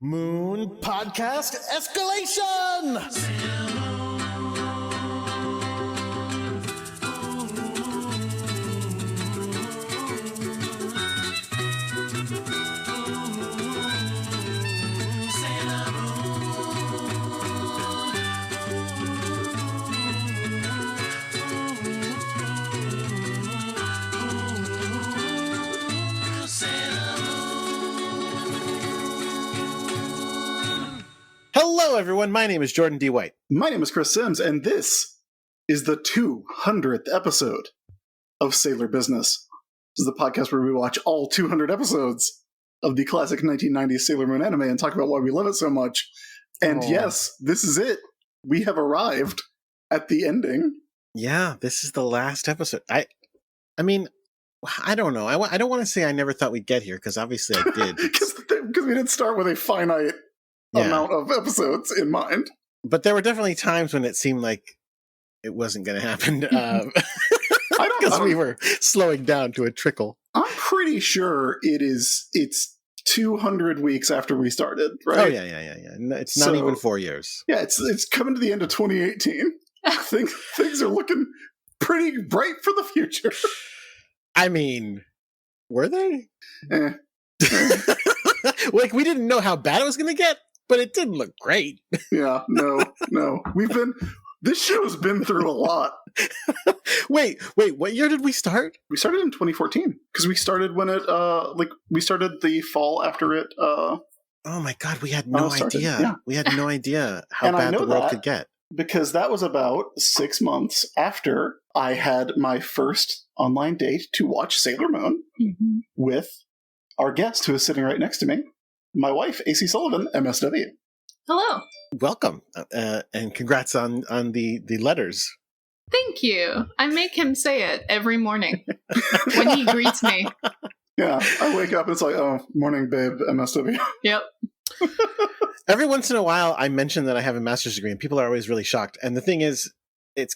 Moon Podcast Escalation! Hello, everyone. My name is Jordan D. White. My name is Chris Sims, and this is the 200th episode of Sailor Business. This is the podcast where we watch all 200 episodes of the classic 1990s Sailor Moon anime and talk about why we love it so much. And yes, this is it. We have arrived at the ending. Yeah, this is the last episode. I mean, I don't know. I don't want to say I never thought we'd get here, because obviously I did. Because we didn't start with a finite amount of episodes in mind. But there were definitely times when it seemed like it wasn't going to happen. Because we were slowing down to a trickle. I'm pretty sure it's 200 weeks after we started, right? Oh, yeah. It's not even 4 years. Yeah, it's coming to the end of 2018. Things are looking pretty bright for the future. I mean, were they? Eh. Like, we didn't know how bad it was going to get, but it didn't look great. Yeah, no. This show's been through a lot. Wait, what year did we start? We started in 2014, because we started when it, we started the fall after it, Oh my god, we had no idea. Yeah. We had no idea how bad the world could get. Because that was about 6 months after I had my first online date to watch Sailor Moon with our guest, who is sitting right next to me, my wife, AC Sullivan, MSW. Hello. Welcome, and congrats on the letters. Thank you. I make him say it every morning when he greets me. Yeah, I wake up and it's like, oh, morning, babe, MSW. Yep. Every once in a while, I mention that I have a master's degree, and people are always really shocked. And the thing is, it's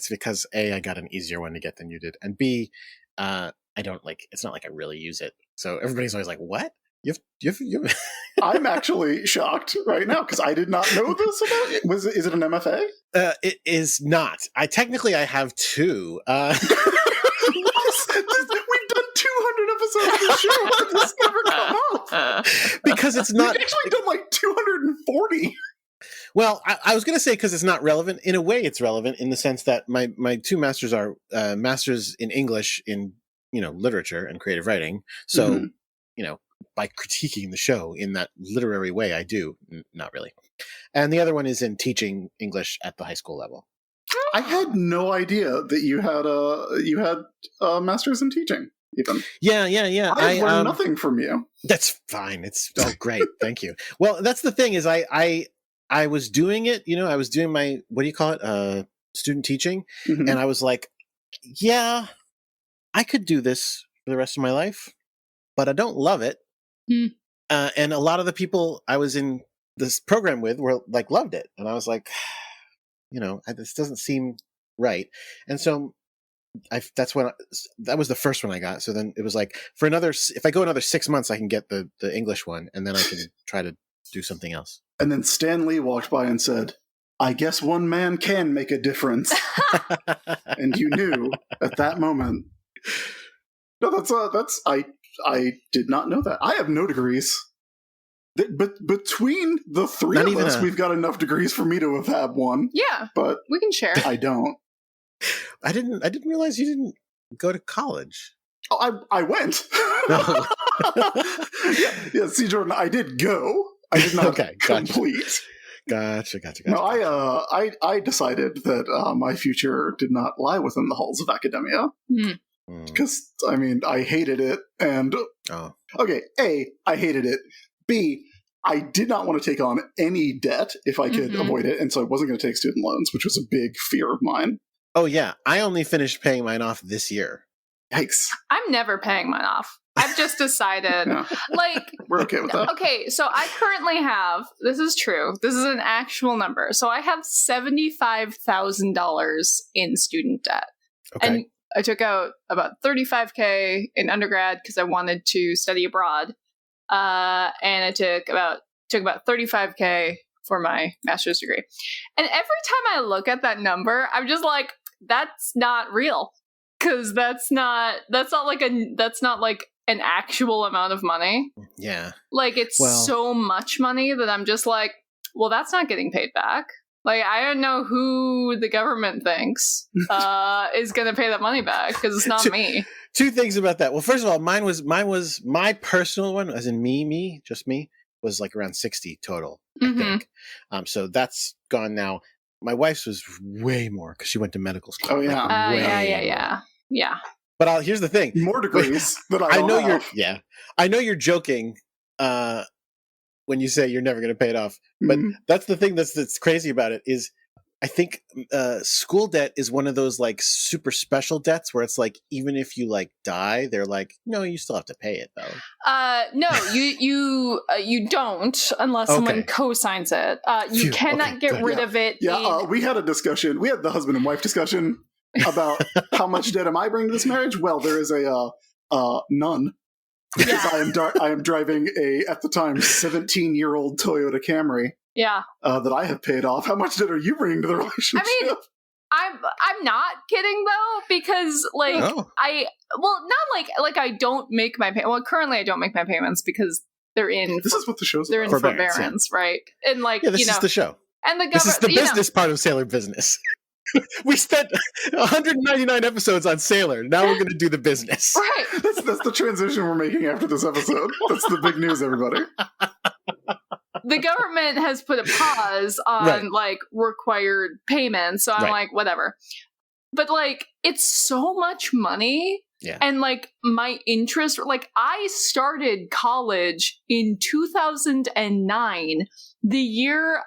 because A, I got an easier one to get than you did, and B, I don't it's not like I really use it. So everybody's always like, what? You've I'm actually shocked right now because I did not know this about it. Is it an MFA? It is not. I have two. We've done 200 episodes of the show. How did this never come up? Because it's not. We've actually done like 240. Well, I was going to say because it's not relevant. In a way, it's relevant in the sense that my two masters are masters in English in literature and creative writing. So by critiquing the show in that literary way, I do not really. And the other one is in teaching English at the high school level. I had no idea that you had a master's in teaching. Even yeah. I learned nothing from you. That's fine. It's great. Thank you. Well, that's the thing is I was doing it. I was doing my student teaching, and I was like, yeah, I could do this for the rest of my life, but I don't love it. And a lot of the people I was in this program with were loved it, and I was like, this doesn't seem right. And so that was the first one I got. So then it was like, if I go another 6 months, I can get the English one, and then I can try to do something else. And then Stan Lee walked by and said, I guess one man can make a difference. And you knew at that moment. No, I did not know that. I have no degrees. But between the three of us, we've got enough degrees for me to have had one. Yeah, but we can share. I don't. I didn't realize you didn't go to college. Oh, I went. No. yeah. See, Jordan, I did go. I did not complete. Gotcha. No, I decided that my future did not lie within the halls of academia. Because, I hated it, and... Okay, A, I hated it. B, I did not want to take on any debt if I could avoid it, and so I wasn't going to take student loans, which was a big fear of mine. Oh, yeah. I only finished paying mine off this year. Yikes. I'm never paying mine off. I've just decided, we're okay with that. Okay, so I currently have, this is true, this is an actual number, so I have $75,000 in student debt. Okay. And I took out about $35,000 in undergrad because I wanted to study abroad. And I took about took about $35K for my master's degree. And every time I look at that number, I'm just like, that's not real. Because that's not like an actual amount of money. Yeah. Like, it's so much money that I'm just like, well, that's not getting paid back. Like, I don't know who the government thinks is going to pay that money back, because it's not me. Two things about that. Well, first of all, mine was my personal one, as in just me, was like around 60 total, I think. So that's gone now. My wife's was way more because she went to medical school. Oh yeah, yeah. But here's the thing: more degrees. But I know have. I know you're joking when you say you're never going to pay it off. But that's the thing that's crazy about it is, I think school debt is one of those like super special debts where it's like, even if you like die, they're like, no, you still have to pay it though. No, you don't unless someone co-signs it. You cannot get rid of it. Yeah, we had a discussion. We had the husband and wife discussion about how much debt am I bringing to this marriage? Well, there is a none. Because I am driving at the time 17-year-old Toyota Camry. Yeah. That I have paid off. How much debt are you bringing to the relationship? I mean, I'm not kidding though, because like not like I don't make my currently I don't make my payments because they're in. This is what the show's they're about. in forbearance, right? And like this is the show. And the this is the business part of Sailor Business. We spent 199 episodes on Sailor. Now we're going to do the business. Right. That's the transition we're making after this episode. That's the big news, everybody. The government has put a pause on like required payments, so I'm like, whatever. But like, it's so much money. Yeah. And like my interest, like I started college in 2009, the year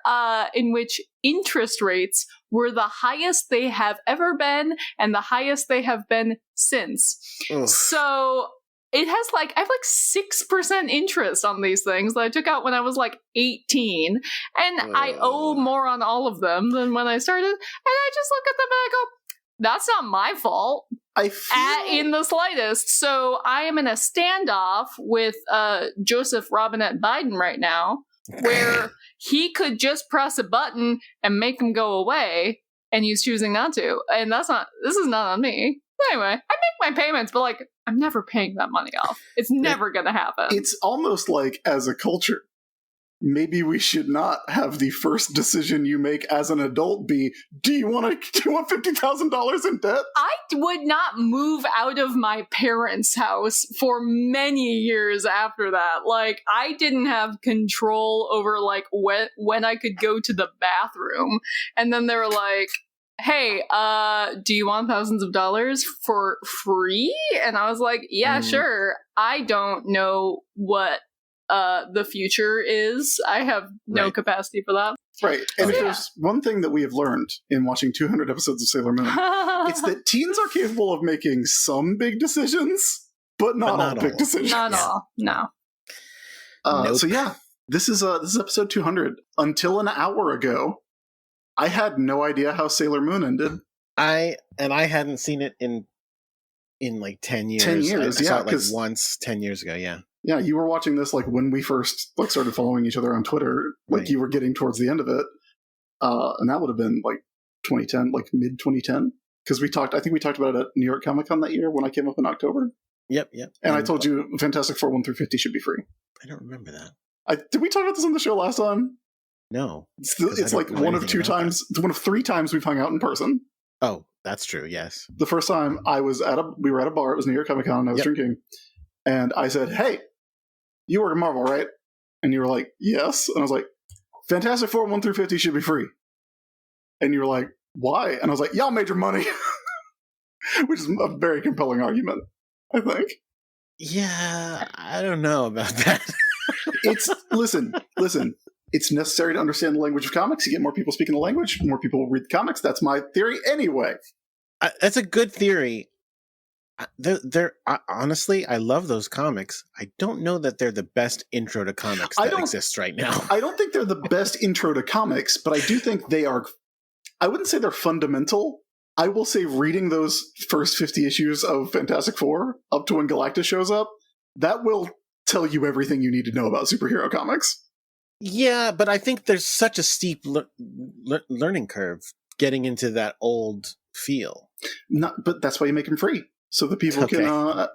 in which interest rates were the highest they have ever been and the highest they have been since. Ugh. So it has like, I have like 6% interest on these things that I took out when I was like 18. And I owe more on all of them than when I started. And I just look at them and I go, that's not my fault. In the slightest. So I am in a standoff with Joseph Robinette Biden right now, where he could just press a button and make him go away, and he's choosing not to. And this is not on me. Anyway, I make my payments, but like, I'm never paying that money off. It's never going to happen. It's almost like, as a culture, maybe we should not have the first decision you make as an adult be, do you want $50,000 in debt? I would not move out of my parents' house for many years after that. Like, I didn't have control over like when I could go to the bathroom. And then they were like, hey, do you want thousands of dollars for free? And I was like, yeah, sure. I don't know what the future is. I have no capacity for that. Right. And if there's one thing that we have learned in watching 200 episodes of Sailor Moon, it's that teens are capable of making some big decisions, but not all big decisions. Not all. No. So yeah, this is episode 200. Until an hour ago, I had no idea how Sailor Moon ended. I hadn't seen it in like 10 years. 10 years, I saw it like once 10 years ago, yeah. Yeah, you were watching this like when we first like started following each other on Twitter. Like you were getting towards the end of it, and that would have been like 2010, like mid 2010. Because I think we talked about it at New York Comic Con that year when I came up in October. Yep. And I told you Fantastic Four 1 through 50 should be free. I don't remember that. Did we talk about this on the show last time? No. It's like one of 3 times we've hung out in person. Oh, that's true. Yes. The first time we were at a bar. It was New York Comic Con, and I was drinking, and I said, "Hey, you work at Marvel, right?" And you were like, "Yes." And I was like, "Fantastic Four 1 through 50 should be free." And you were like, "Why?" And I was like, "Y'all made your money," which is a very compelling argument, I think. Yeah, I don't know about that. Listen. It's necessary to understand the language of comics. You get more people speaking the language, more people will read the comics. That's my theory anyway. That's a good theory. Honestly, I love those comics. I don't know that they're the best intro to comics that exists right now. I don't think they're the best intro to comics, but I do think they are. I wouldn't say they're fundamental. I will say reading those first 50 issues of Fantastic Four up to when Galactus shows up, that will tell you everything you need to know about superhero comics. Yeah, but I think there's such a steep learning curve getting into that old feel. But that's why you make them free, so that people can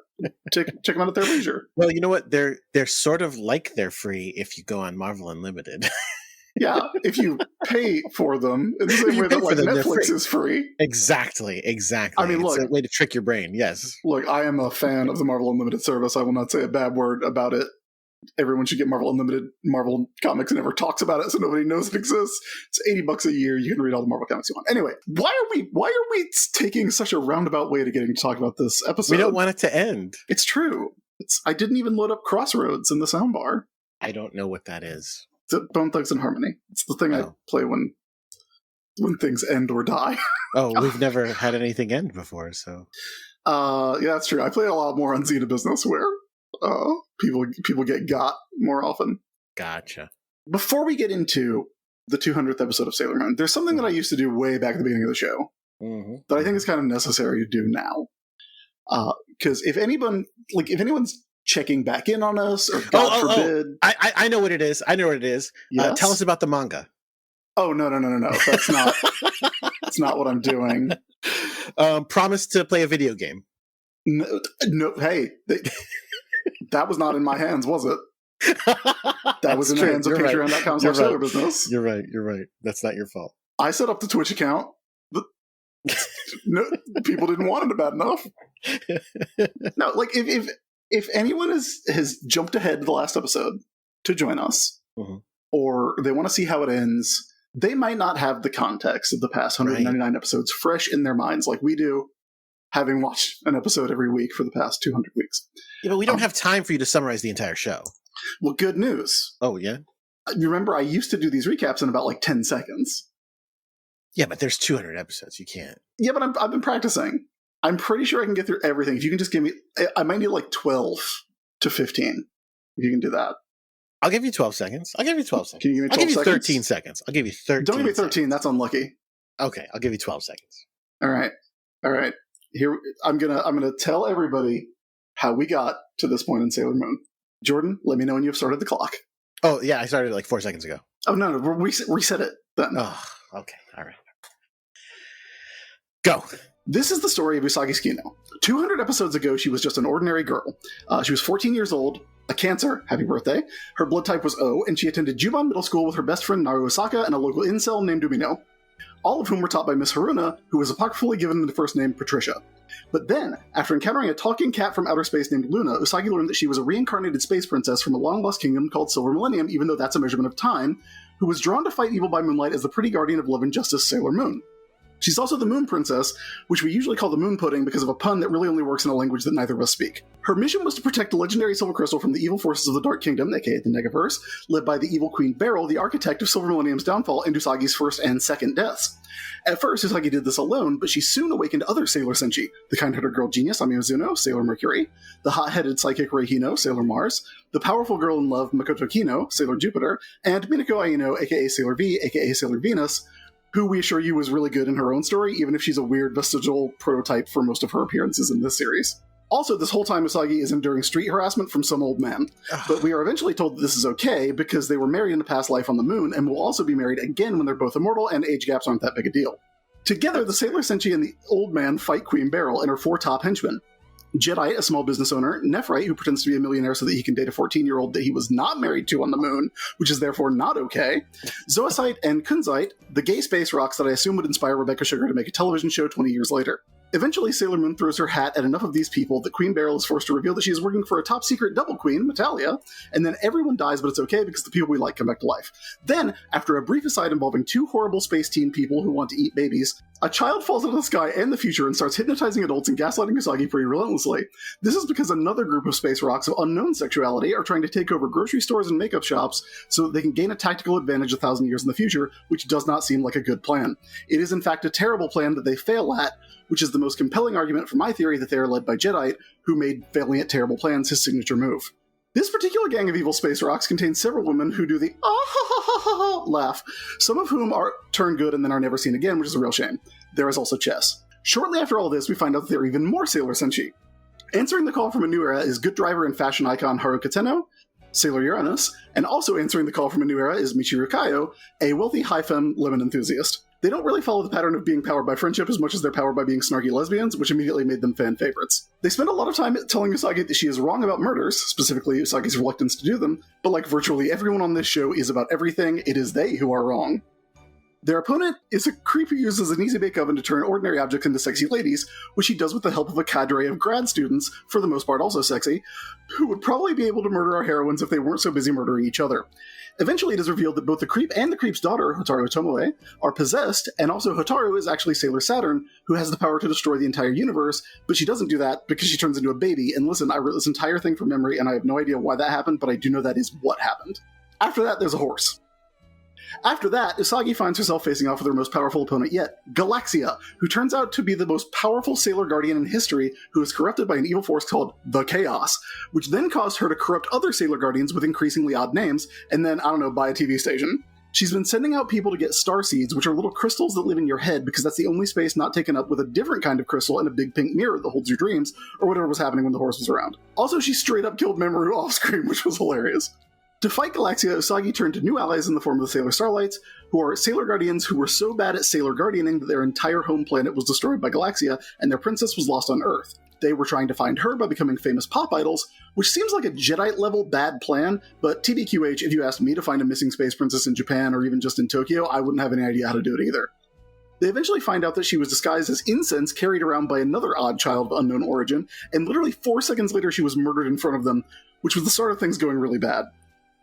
check them out at their leisure. Well, you know what? They're sort of like they're free if you go on Marvel Unlimited. Yeah, if you pay for them, in the same way that Netflix is free. Exactly. I mean, look, it's a way to trick your brain. Yes. Look, I am a fan of the Marvel Unlimited service. I will not say a bad word about it. Everyone should get Marvel Unlimited. Marvel Comics never talks about it, so nobody knows it exists. It's $80 a year. You can read all the Marvel Comics you want. Anyway, why are we taking such a roundabout way to getting to talk about this episode? We don't want it to end. It's true. I didn't even load up Crossroads in the soundbar. I don't know what that is. It's Bone Thugs and Harmony. It's the thing I play when things end or die. Oh, we've never had anything end before, so. Yeah, that's true. I play a lot more on Xena Business where people get got more often. Gotcha. Before we get into the 200th episode of Sailor Moon, there's something that I used to do way back at the beginning of the show that I think is kind of necessary to do now. Because if anyone's checking back in on us, or God forbid, I know what it is. Yes? Tell us about the manga. Oh no! That's not. That's not what I'm doing. Promise to play a video game. No, hey, that was not in my hands, was it? That was in the hands of Patreon.com/Sailor Business. You're right. That's not your fault. I set up the Twitch account. No, people didn't want it bad enough. No, like if anyone has jumped ahead to the last episode to join us, or they want to see how it ends, they might not have the context of the past 199 episodes fresh in their minds like we do, having watched an episode every week for the past 200 weeks. Yeah, but we don't have time for you to summarize the entire show. Well, good news. Oh, yeah? You remember I used to do these recaps in about 10 seconds. Yeah, but there's 200 episodes. You can't. Yeah, but I've been practicing. I'm pretty sure I can get through everything. If you can just give me... I might need 12 to 15. If you can do that. I'll give you 12 seconds. Can you give me 12 seconds? I'll give you 13 seconds. I'll give you 13 Don't give me 13. Seconds. That's unlucky. Okay, I'll give you 12 seconds. All right. Here, I'm gonna tell everybody how we got to this point in Sailor Moon. Jordan, let me know when you've started the clock. Oh, yeah, I started 4 seconds ago. Oh, no, reset it then. Oh, okay, all right. Go. This is the story of Usagi Tsukino. 200 episodes ago, she was just an ordinary girl. She was 14 years old, a Cancer, happy birthday. Her blood type was O, and she attended Juban Middle School with her best friend Naru Osaka and a local incel named Umino. All of whom were taught by Miss Haruna, who was apocryphally given the first name Patricia. But then, after encountering a talking cat from outer space named Luna, Usagi learned that she was a reincarnated space princess from a long-lost kingdom called Silver Millennium, even though that's a measurement of time, who was drawn to fight evil by moonlight as the pretty guardian of love and justice, Sailor Moon. She's also the Moon Princess, which we usually call the Moon Pudding because of a pun that really only works in a language that neither of us speak. Her mission was to protect the legendary Silver Crystal from the evil forces of the Dark Kingdom, aka the Negaverse, led by the evil Queen Beryl, the architect of Silver Millennium's downfall and Usagi's first and second deaths. At first, Usagi did this alone, but she soon awakened other Sailor Senshi, the kind-hearted girl genius Ami Mizuno, Sailor Mercury, the hot-headed psychic Rei Hino, Sailor Mars, the powerful girl in love Makoto Kino, Sailor Jupiter, and Minako Aino, aka Sailor V, aka Sailor Venus, who we assure you was really good in her own story, even if she's a weird vestigial prototype for most of her appearances in this series. Also, this whole time Usagi is enduring street harassment from some old man. But we are eventually told that this is okay because they were married in a past life on the moon and will also be married again when they're both immortal and age gaps aren't that big a deal. Together, the Sailor Senshi and the old man fight Queen Beryl and her 4 top henchmen. Jedi, a small business owner, Nephrite, who pretends to be a millionaire so that he can date a 14-year-old that he was not married to on the moon, which is therefore not okay, Zoisite, and Kunzite, the gay space rocks that I assume would inspire Rebecca Sugar to make a television show 20 years later. Eventually, Sailor Moon throws her hat at enough of these people that Queen Beryl is forced to reveal that she is working for a top-secret double queen, Metalia, and then everyone dies, but it's okay because the people we like come back to life. Then, after a brief aside involving 2 horrible space teen people who want to eat babies, a child falls out of the sky and the future and starts hypnotizing adults and gaslighting Usagi pretty relentlessly. This is because another group of space rocks of unknown sexuality are trying to take over grocery stores and makeup shops so that they can gain a tactical advantage 1,000 years in the future, which does not seem like a good plan. It is in fact a terrible plan that they fail at, which is the most compelling argument for my theory that they are led by Jedi, who made failing at terrible plans his signature move. This particular gang of evil space rocks contains several women who do the laugh, some of whom are turn good and then are never seen again, which is a real shame. There is also Chess. Shortly after all this, we find out that there are even more Sailor Senshi. Answering the call from a new era is good driver and fashion icon Haruka Tenno, Sailor Uranus, and also answering the call from a new era is Michiru Kaio, a wealthy high-femme lemon enthusiast. They don't really follow the pattern of being powered by friendship as much as they're powered by being snarky lesbians, which immediately made them fan favorites. They spend a lot of time telling Usagi that she is wrong about murders, specifically Usagi's reluctance to do them, but like virtually everyone on this show is about everything, it is they who are wrong. Their opponent is a creep who uses an easy bake oven to turn ordinary objects into sexy ladies, which he does with the help of a cadre of grad students, for the most part also sexy, who would probably be able to murder our heroines if they weren't so busy murdering each other. Eventually it is revealed that both the creep and the creep's daughter, Hotaru Tomoe, are possessed, and also Hotaru is actually Sailor Saturn, who has the power to destroy the entire universe, but she doesn't do that because she turns into a baby, and listen, I wrote this entire thing from memory, and I have no idea why that happened, but I do know that is what happened. After that, there's a horse. After that, Usagi finds herself facing off with her most powerful opponent yet, Galaxia, who turns out to be the most powerful Sailor Guardian in history, who is corrupted by an evil force called the Chaos, which then caused her to corrupt other Sailor Guardians with increasingly odd names, and then, I don't know, buy a TV station. She's been sending out people to get star seeds, which are little crystals that live in your head because that's the only space not taken up with a different kind of crystal and a big pink mirror that holds your dreams, or whatever was happening when the horse was around. Also, she straight up killed Mamoru off-screen, which was hilarious. To fight Galaxia, Usagi turned to new allies in the form of the Sailor Starlights, who are Sailor Guardians who were so bad at Sailor Guardianing that their entire home planet was destroyed by Galaxia and their princess was lost on Earth. They were trying to find her by becoming famous pop idols, which seems like a Jedi-level bad plan, but TBQH, if you asked me to find a missing space princess in Japan or even just in Tokyo, I wouldn't have any idea how to do it either. They eventually find out that she was disguised as incense carried around by another odd child of unknown origin, and literally 4 seconds later she was murdered in front of them, which was the start of things going really bad.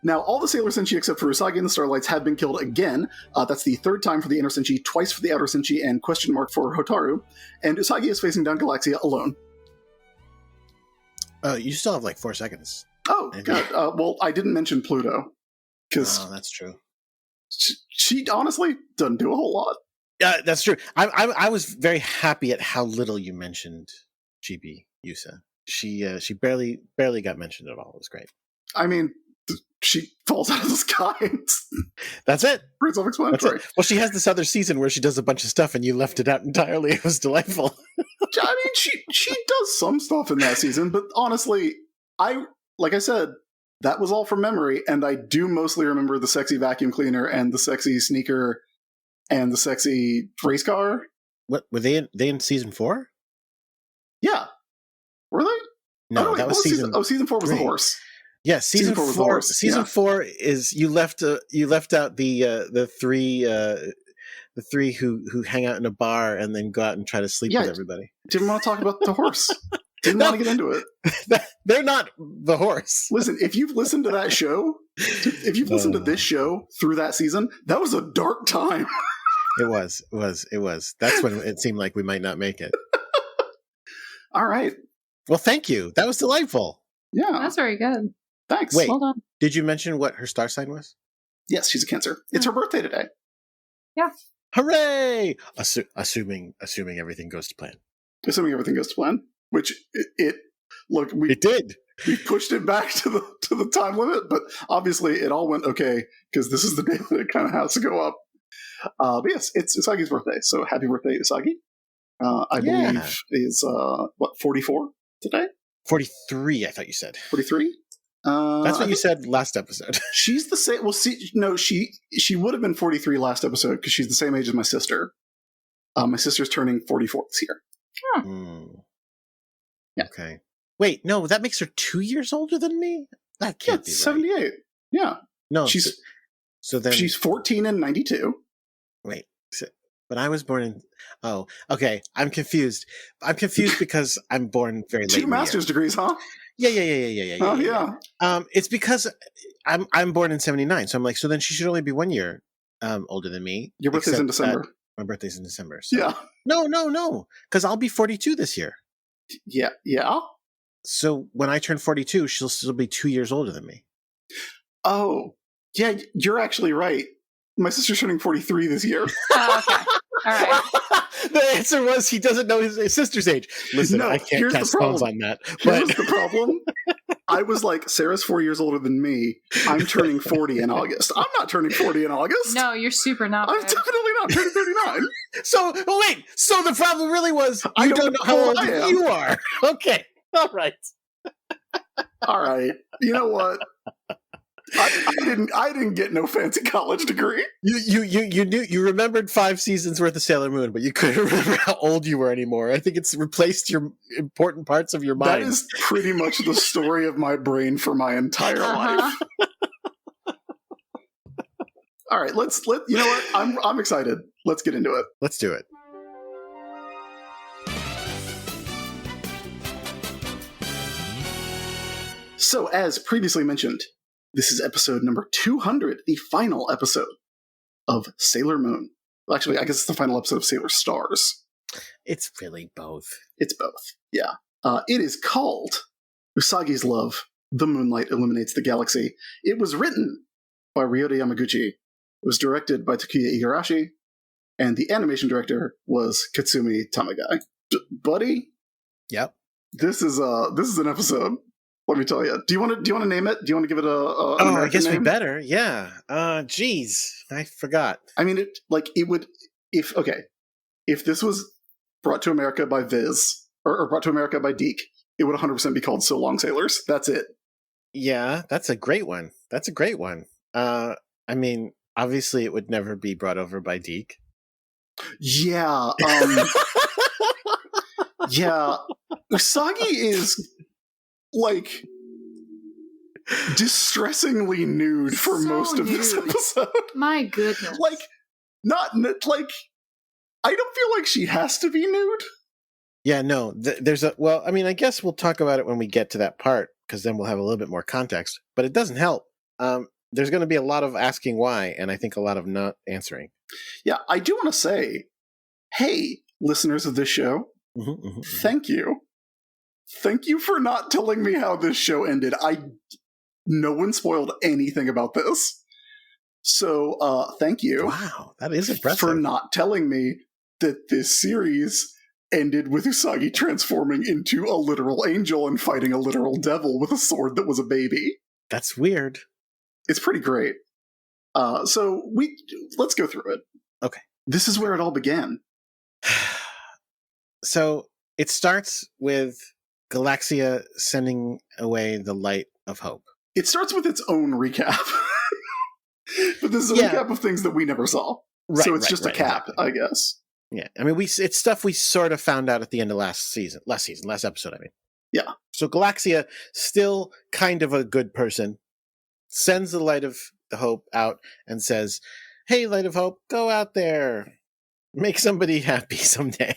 Now, all the Sailor Senshi except for Usagi and the Starlights have been killed again. That's the 3rd time for the Inner Senshi, twice for the Outer Senshi, and question mark for Hotaru. And Usagi is facing down Galaxia alone. You still have like 4 seconds. Oh, God. Well, I didn't mention Pluto. Oh, that's true. She honestly doesn't do a whole lot. Yeah, that's true. I was very happy at how little you mentioned GB Yusa. She barely got mentioned at all. It was great. I mean, she falls out of the sky. That's it. Pretty self-explanatory. Well, she has this other season where she does a bunch of stuff, and you left it out entirely. It was delightful. I mean, she does some stuff in that season, but honestly, like I said, that was all from memory, and I do mostly remember the sexy vacuum cleaner and the sexy sneaker and the sexy race car. What were they in season 4? Yeah, were they? No, that was season. Season 4 was 3. The horse. Yeah, season 4 was the horse. Season 4 is you left out the three who hang out in a bar and then go out and try to sleep with everybody. Didn't want to talk about the horse. Didn't want to get into it. They're not the horse. Listen, if you've listened to that show, if you've listened to this show through that season, that was a dark time. It was. That's when it seemed like we might not make it. All right. Well, thank you. That was delightful. Yeah. That's very good. Thanks. Wait, hold on. Did you mention what her star sign was? Yes, she's a Cancer. It's her birthday today. Yeah. Hooray! Assuming everything goes to plan. Assuming everything goes to plan, which it did. We pushed it back to the time limit, but obviously it all went okay because this is the day that it kind of has to go up. But yes, it's Usagi's birthday, so happy birthday, Usagi. I believe is 44 today? 43, I thought you said. 43? That's what you said last episode. She's the same. Well, see, no, she would have been 43 last episode because she's the same age as my sister. My sister's turning 44 this year. Huh. Yeah. Okay. Wait, no, that makes her 2 years older than me? That can't be right. 78. Yeah. No, so then she's 14 and 92. Wait, but I was born in... Oh, okay. I'm confused. Because I'm born very late. 2 master's degrees, huh? Yeah. Oh, yeah. It's because I'm born in 79, so I'm like, so then she should only be 1 year older than me. Your birthday's in December. My birthday's in December. So. Yeah. No, because I'll be 42 this year. Yeah. So when I turn 42, she'll still be 2 years older than me. Oh, yeah, you're actually right. My sister's turning 43 this year. Oh, okay. All right. The answer was he doesn't know his sister's age. Listen, no, I can't cast spells on that. Here's the problem. I was like, Sarah's 4 years older than me. I'm turning 40 in August. I'm not turning 40 in August. No, you're super not. I'm definitely not turning 39. So the problem really was you don't know how old you are. Okay. All right. All right. You know what? I didn't get no fancy college degree. You remembered 5 seasons worth of Sailor Moon, but you couldn't remember how old you were anymore. I think it's replaced your important parts of your mind. That is pretty much the story of my brain for my entire life. All right, you know what? I'm excited. Let's get into it. Let's do it. So, as previously mentioned, this is episode number 200, the final episode of Sailor Moon. Well, actually, I guess it's the final episode of Sailor Stars. It's really both. It's both, yeah. It is called Usagi's Love, The Moonlight Illuminates the Galaxy. It was written by Ryota Yamaguchi. It was directed by Takuya Igarashi, and the animation director was Katsumi Tamagai. Buddy? Yep. This is an episode. Let me tell you. Do you want to name it? Do you want to give it an American I guess name? we better. Yeah. Geez, I forgot. I mean, it would if this was brought to America by Viz or brought to America by Deke, it would 100% be called So Long Sailors. That's it. Yeah, that's a great one. I mean, obviously, it would never be brought over by Deke. Yeah. Yeah. Usagi is like distressingly nude for most of this episode. My goodness. Not like I don't feel like she has to be nude. Yeah, no. I guess we'll talk about it when we get to that part, because then we'll have a little bit more context. But it doesn't help. There's going to be a lot of asking why, and I think a lot of not answering. Yeah, I do want to say, hey, listeners of this show, thank you. Thank you for not telling me how this show ended. No one spoiled anything about this. So, thank you. Wow, that is impressive. For not telling me that this series ended with Usagi transforming into a literal angel and fighting a literal devil with a sword that was a baby. That's weird. It's pretty great. So let's go through it. Okay. This is where it all began. So it starts with Galaxia sending away the light of hope. It starts with its own recap. But this is a recap of things that we never saw. Right, so it's just a cap, exactly. I guess. Yeah. I mean, it's stuff we sort of found out at the end of last episode, I mean. Yeah. So Galaxia, still kind of a good person, sends the light of the hope out and says, hey, light of hope, go out there. Make somebody happy someday.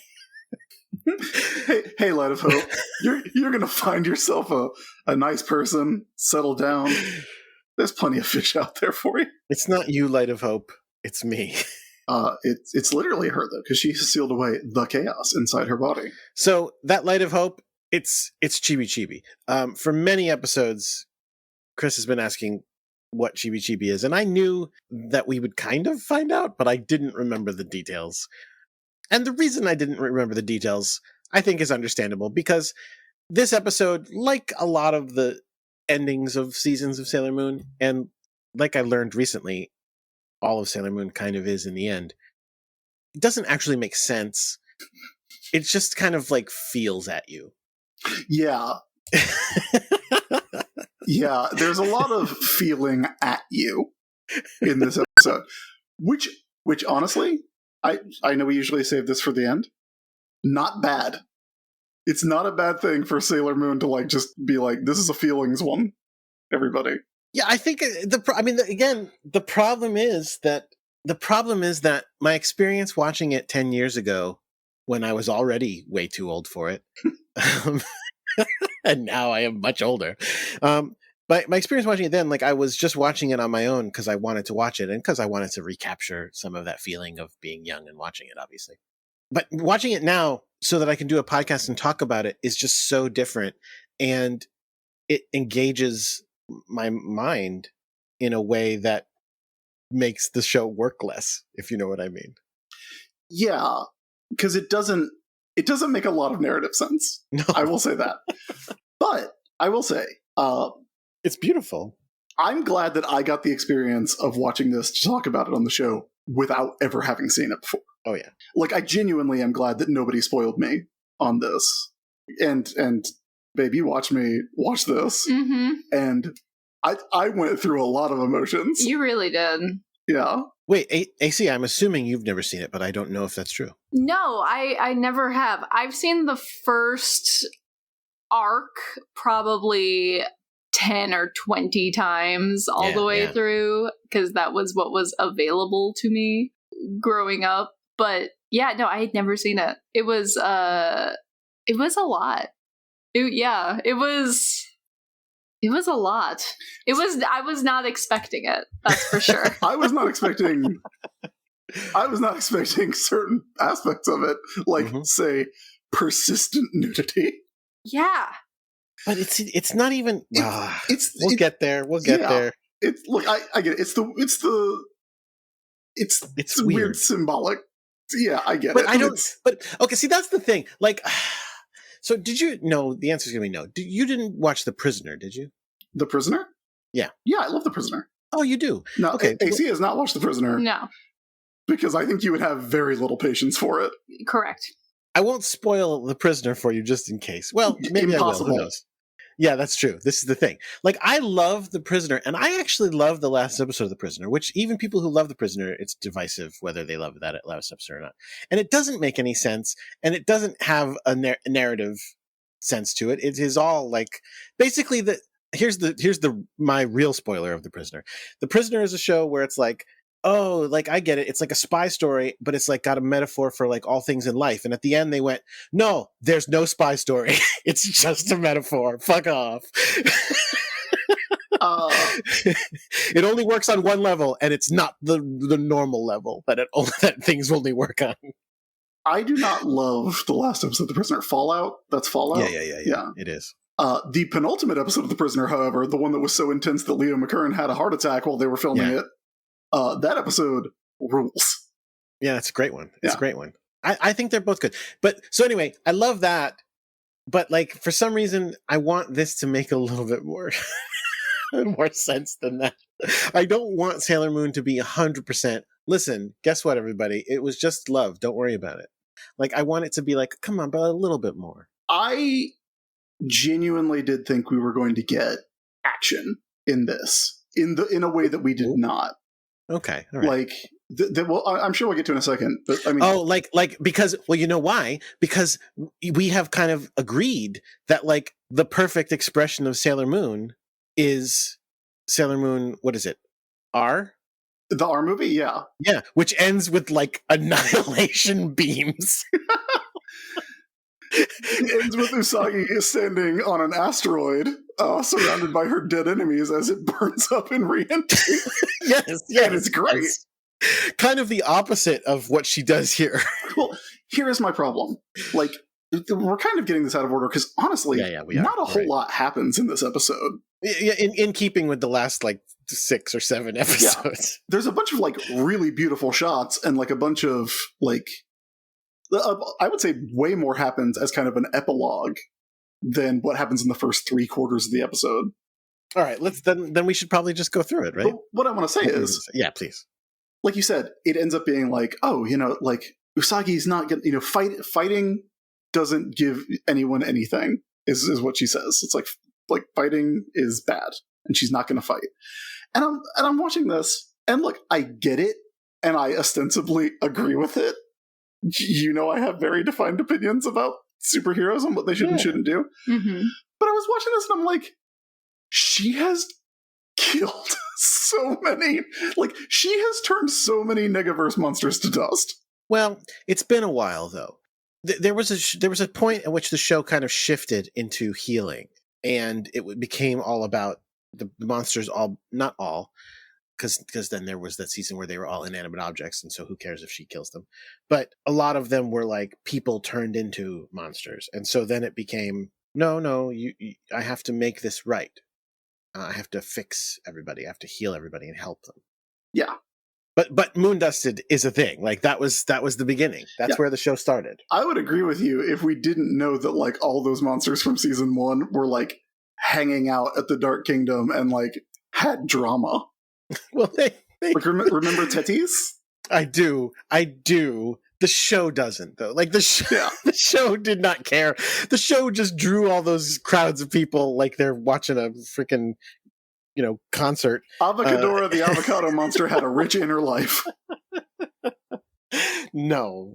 Hey, light of hope, you're gonna find yourself a nice person, settle down. There's plenty of fish out there for you. It's not you, light of hope. It's me. It's literally her though, because she sealed away the chaos inside her body. So that light of hope, it's Chibi Chibi. For many episodes, Chris has been asking what Chibi Chibi is, and I knew that we would kind of find out, but I didn't remember the details. And the reason I didn't remember the details, I think, is understandable, because this episode, like a lot of the endings of seasons of Sailor Moon, and like I learned recently, all of Sailor Moon kind of is in the end, it doesn't actually make sense. It just kind of like feels at you. Yeah. Yeah, there's a lot of feeling at you in this episode, which honestly, I know we usually save this for the end. Not bad. It's not a bad thing for Sailor Moon to like just be like, this is a feelings one, everybody. Yeah, I think the problem is that my experience watching it 10 years ago, when I was already way too old for it, and now I am much older. But my experience watching it then, like I was just watching it on my own because I wanted to watch it and because I wanted to recapture some of that feeling of being young and watching it, obviously. But watching it now so that I can do a podcast and talk about it is just so different, and it engages my mind in a way that makes the show work less, if you know what I mean. Yeah, because it doesn't make a lot of narrative sense. No. I will say that. But I will say, it's beautiful. I'm glad that I got the experience of watching this to talk about it on the show without ever having seen it before. Oh yeah. Like I genuinely am glad that nobody spoiled me on this. And babe, you watch me watch this. Mm-hmm. And I went through a lot of emotions. You really did. Yeah. Wait, AC, I'm assuming you've never seen it, but I don't know if that's true. No, I never have. I've seen the first arc probably 10 or 20 times all the way through, because that was what was available to me growing up. But yeah, no, I had never seen it. It was a lot. It was a lot. I was not expecting it, that's for sure. I was not expecting certain aspects of it, like say persistent nudity. Yeah. But it's not even we'll get there. We'll get there. It's look, I get it. It's weird symbolic. Yeah, I get it. But I don't okay, see that's the thing. Like so did you no, the answer's gonna be no. You didn't watch The Prisoner, did you? The Prisoner? Yeah. Yeah, I love The Prisoner. Oh, you do? No, okay. AC has not watched The Prisoner. No. Because I think you would have very little patience for it. Correct. I won't spoil The Prisoner for you just in case. Well, maybe Impossible. I will. Who knows? Yeah, that's true. This is the thing. Like, I love The Prisoner, and I actually love the last episode of The Prisoner, which even people who love The Prisoner, it's divisive whether they love that last episode or not. And it doesn't make any sense, and it doesn't have a narrative sense to it. It is all like, basically, here's my real spoiler of The Prisoner. The Prisoner is a show where it's like, oh, like I get it. It's like a spy story, but it's like got a metaphor for like all things in life. And at the end they went, no, there's no spy story. It's just a metaphor. Fuck off. It only works on one level, and it's not the normal level that things only work on. I do not love the last episode of The Prisoner. Fallout? That's Fallout? Yeah. It is. The penultimate episode of The Prisoner, however, the one that was so intense that Leo McKern had a heart attack while they were filming it, that episode rules. Yeah, it's a great one. It's a great one. I think they're both good. But so anyway, I love that. But like for some reason, I want this to make a little bit more more sense than that. I don't want Sailor Moon to be 100%. Listen, guess what, everybody? It was just love. Don't worry about it. Like I want it to be like, come on, but a little bit more. I genuinely did think we were going to get action in this in a way that we did not. Okay, all right. Like, well, I'm sure we'll get to in a second. But I mean, because you know why? Because we have kind of agreed that like the perfect expression of Sailor Moon is Sailor Moon. What is it? R? The R movie, yeah, which ends with like annihilation beams. It ends with Usagi standing on an asteroid, surrounded by her dead enemies as it burns up in re-entry. Yes, and it's great. Kind of the opposite of what she does here. Well, here is my problem. Like, we're kind of getting this out of order because honestly, not a whole lot happens in this episode. Yeah, in keeping with the last like 6 or 7 episodes. Yeah. There's a bunch of like really beautiful shots and like a bunch of like. I would say way more happens as kind of an epilogue than what happens in the first 3/4 of the episode. All right, then we should probably just go through it, right? But what I want to say is, please. Like you said, it ends up being like, oh, like Usagi's not gonna, fighting doesn't give anyone anything. Is what she says. It's like fighting is bad, and she's not going to fight. And I'm watching this, and look, I get it, and I ostensibly agree with it. I have very defined opinions about superheroes and what they should and shouldn't do. Mm-hmm. But I was watching this and I'm like, she has killed so many. Like, she has turned so many Negaverse monsters to dust. Well, it's been a while, though. There was a point at which the show kind of shifted into healing, and it became all about the monsters, not all, because then there was that season where they were all inanimate objects, and so who cares if she kills them? But a lot of them were like people turned into monsters, and so then it became no, I have to make this right. I have to fix everybody. I have to heal everybody and help them. Yeah, but Moondusted is a thing. Like that was the beginning. That's where the show started. I would agree with you if we didn't know that like all those monsters from season 1 were like hanging out at the Dark Kingdom and like had drama. Well, they like, remember Tetis? I do. The show doesn't, though. Like the show did not care. The show just drew all those crowds of people like they're watching a freaking concert. Avocadora, the avocado monster, had a rich inner life. No.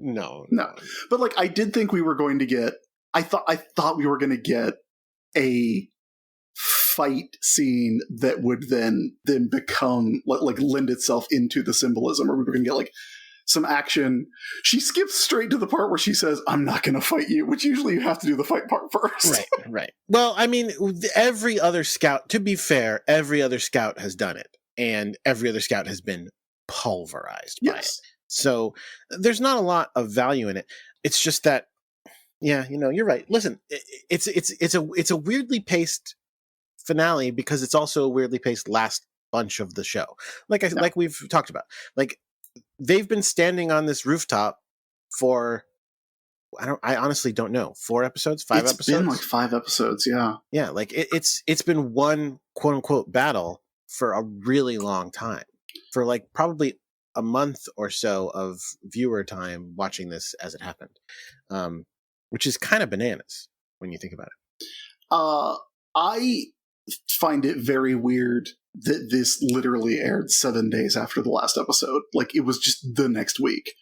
But like, I did think we were going to get. I thought we were going to get a fight scene that would then become like lend itself into the symbolism, or we were going to get like some action. She skips straight to the part where she says, "I'm not going to fight you," which usually you have to do the fight part first. Right. Well, I mean, every other scout. To be fair, every other scout has done it, and every other scout has been pulverized by it. So there's not a lot of value in it. It's just that, yeah, you're right. Listen, it's a weirdly paced finale because it's also a weirdly paced last bunch of the show. Like we've talked about. Like, they've been standing on this rooftop for I honestly don't know, 4 episodes, 5 episodes. It's been like 5 episodes, yeah. Yeah, like it's been one quote unquote battle for a really long time, for like probably a month or so of viewer time watching this as it happened, which is kind of bananas when you think about it. I find it very weird that this literally aired 7 days after the last episode. Like, it was just the next week.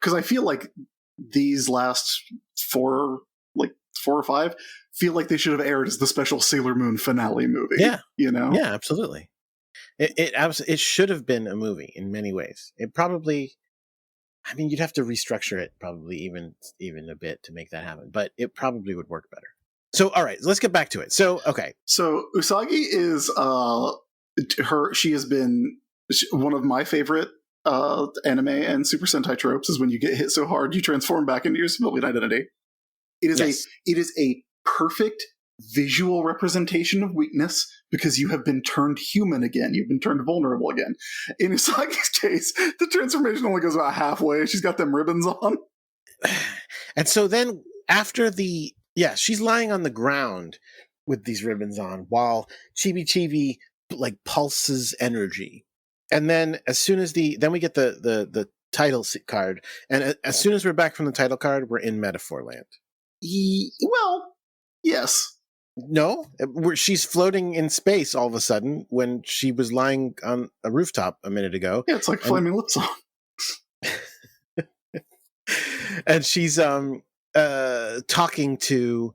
Because I feel like these last 4 or 5 feel like they should have aired as the special Sailor Moon finale movie. Yeah. Yeah, absolutely. It should have been a movie in many ways. It probably, I mean, you'd have to restructure it probably even a bit to make that happen, but it probably would work better. So, all right, let's get back to it. So, okay. So Usagi is she has been one of my favorite anime and Super Sentai tropes is when you get hit so hard you transform back into your civilian identity. It is a perfect visual representation of weakness because you have been turned human again. You've been turned vulnerable again. In Usagi's case, the transformation only goes about halfway. She's got them ribbons on. And so then after she's lying on the ground with these ribbons on while Chibi Chibi like pulses energy. And then as soon as then we get the title card, and as soon as we're back from the title card, we're in Metaphor Land. Well, yes. No, she's floating in space all of a sudden when she was lying on a rooftop a minute ago. Yeah, it's like Flaming Lips Song. And she's talking to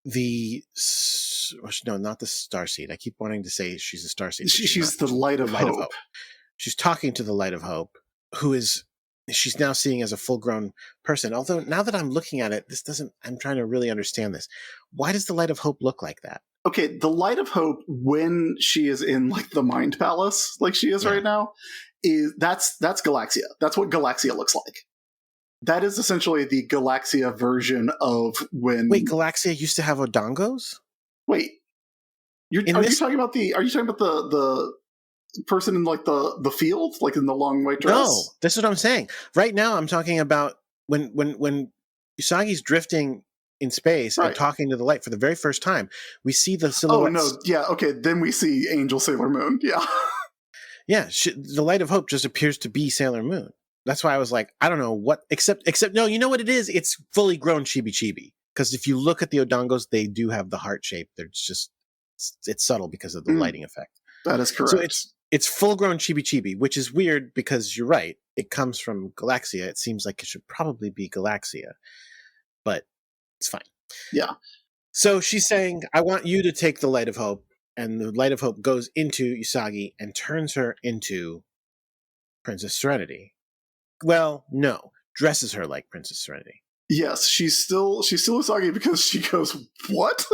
not the Starseed. I keep wanting to say she's a Starseed. She's the Light of Hope. She's talking to the Light of Hope, she's now seeing as a full-grown person. Although now that I'm looking at it, I'm trying to really understand this. Why does the Light of Hope look like that? Okay, the Light of Hope, when she is in like the Mind Palace, like she is right now, that's Galaxia. That's what Galaxia looks like. That is essentially the Galaxia version of when. Wait, Galaxia used to have Odongos? Wait, are you talking about the person in like the field, like in the long white dress? No, that's what I'm saying. Right now, I'm talking about when Usagi's drifting in space and talking to the light for the very first time. We see the silhouettes. Oh no, yeah, okay. Then we see Angel Sailor Moon. Yeah, yeah. The Light of Hope just appears to be Sailor Moon. That's why I was like, I don't know what, except no, you know what it is? It's fully grown Chibi Chibi. Because if you look at the Odongos, they do have the heart shape. It's subtle because of the lighting effect. That is correct. So it's full grown Chibi Chibi, which is weird because you're right. It comes from Galaxia. It seems like it should probably be Galaxia, but it's fine. Yeah. So she's saying, I want you to take the Light of Hope. And the Light of Hope goes into Usagi and turns her into Princess Serenity. Well, no, dresses her like Princess Serenity. Yes, she's still Usagi because she goes, what?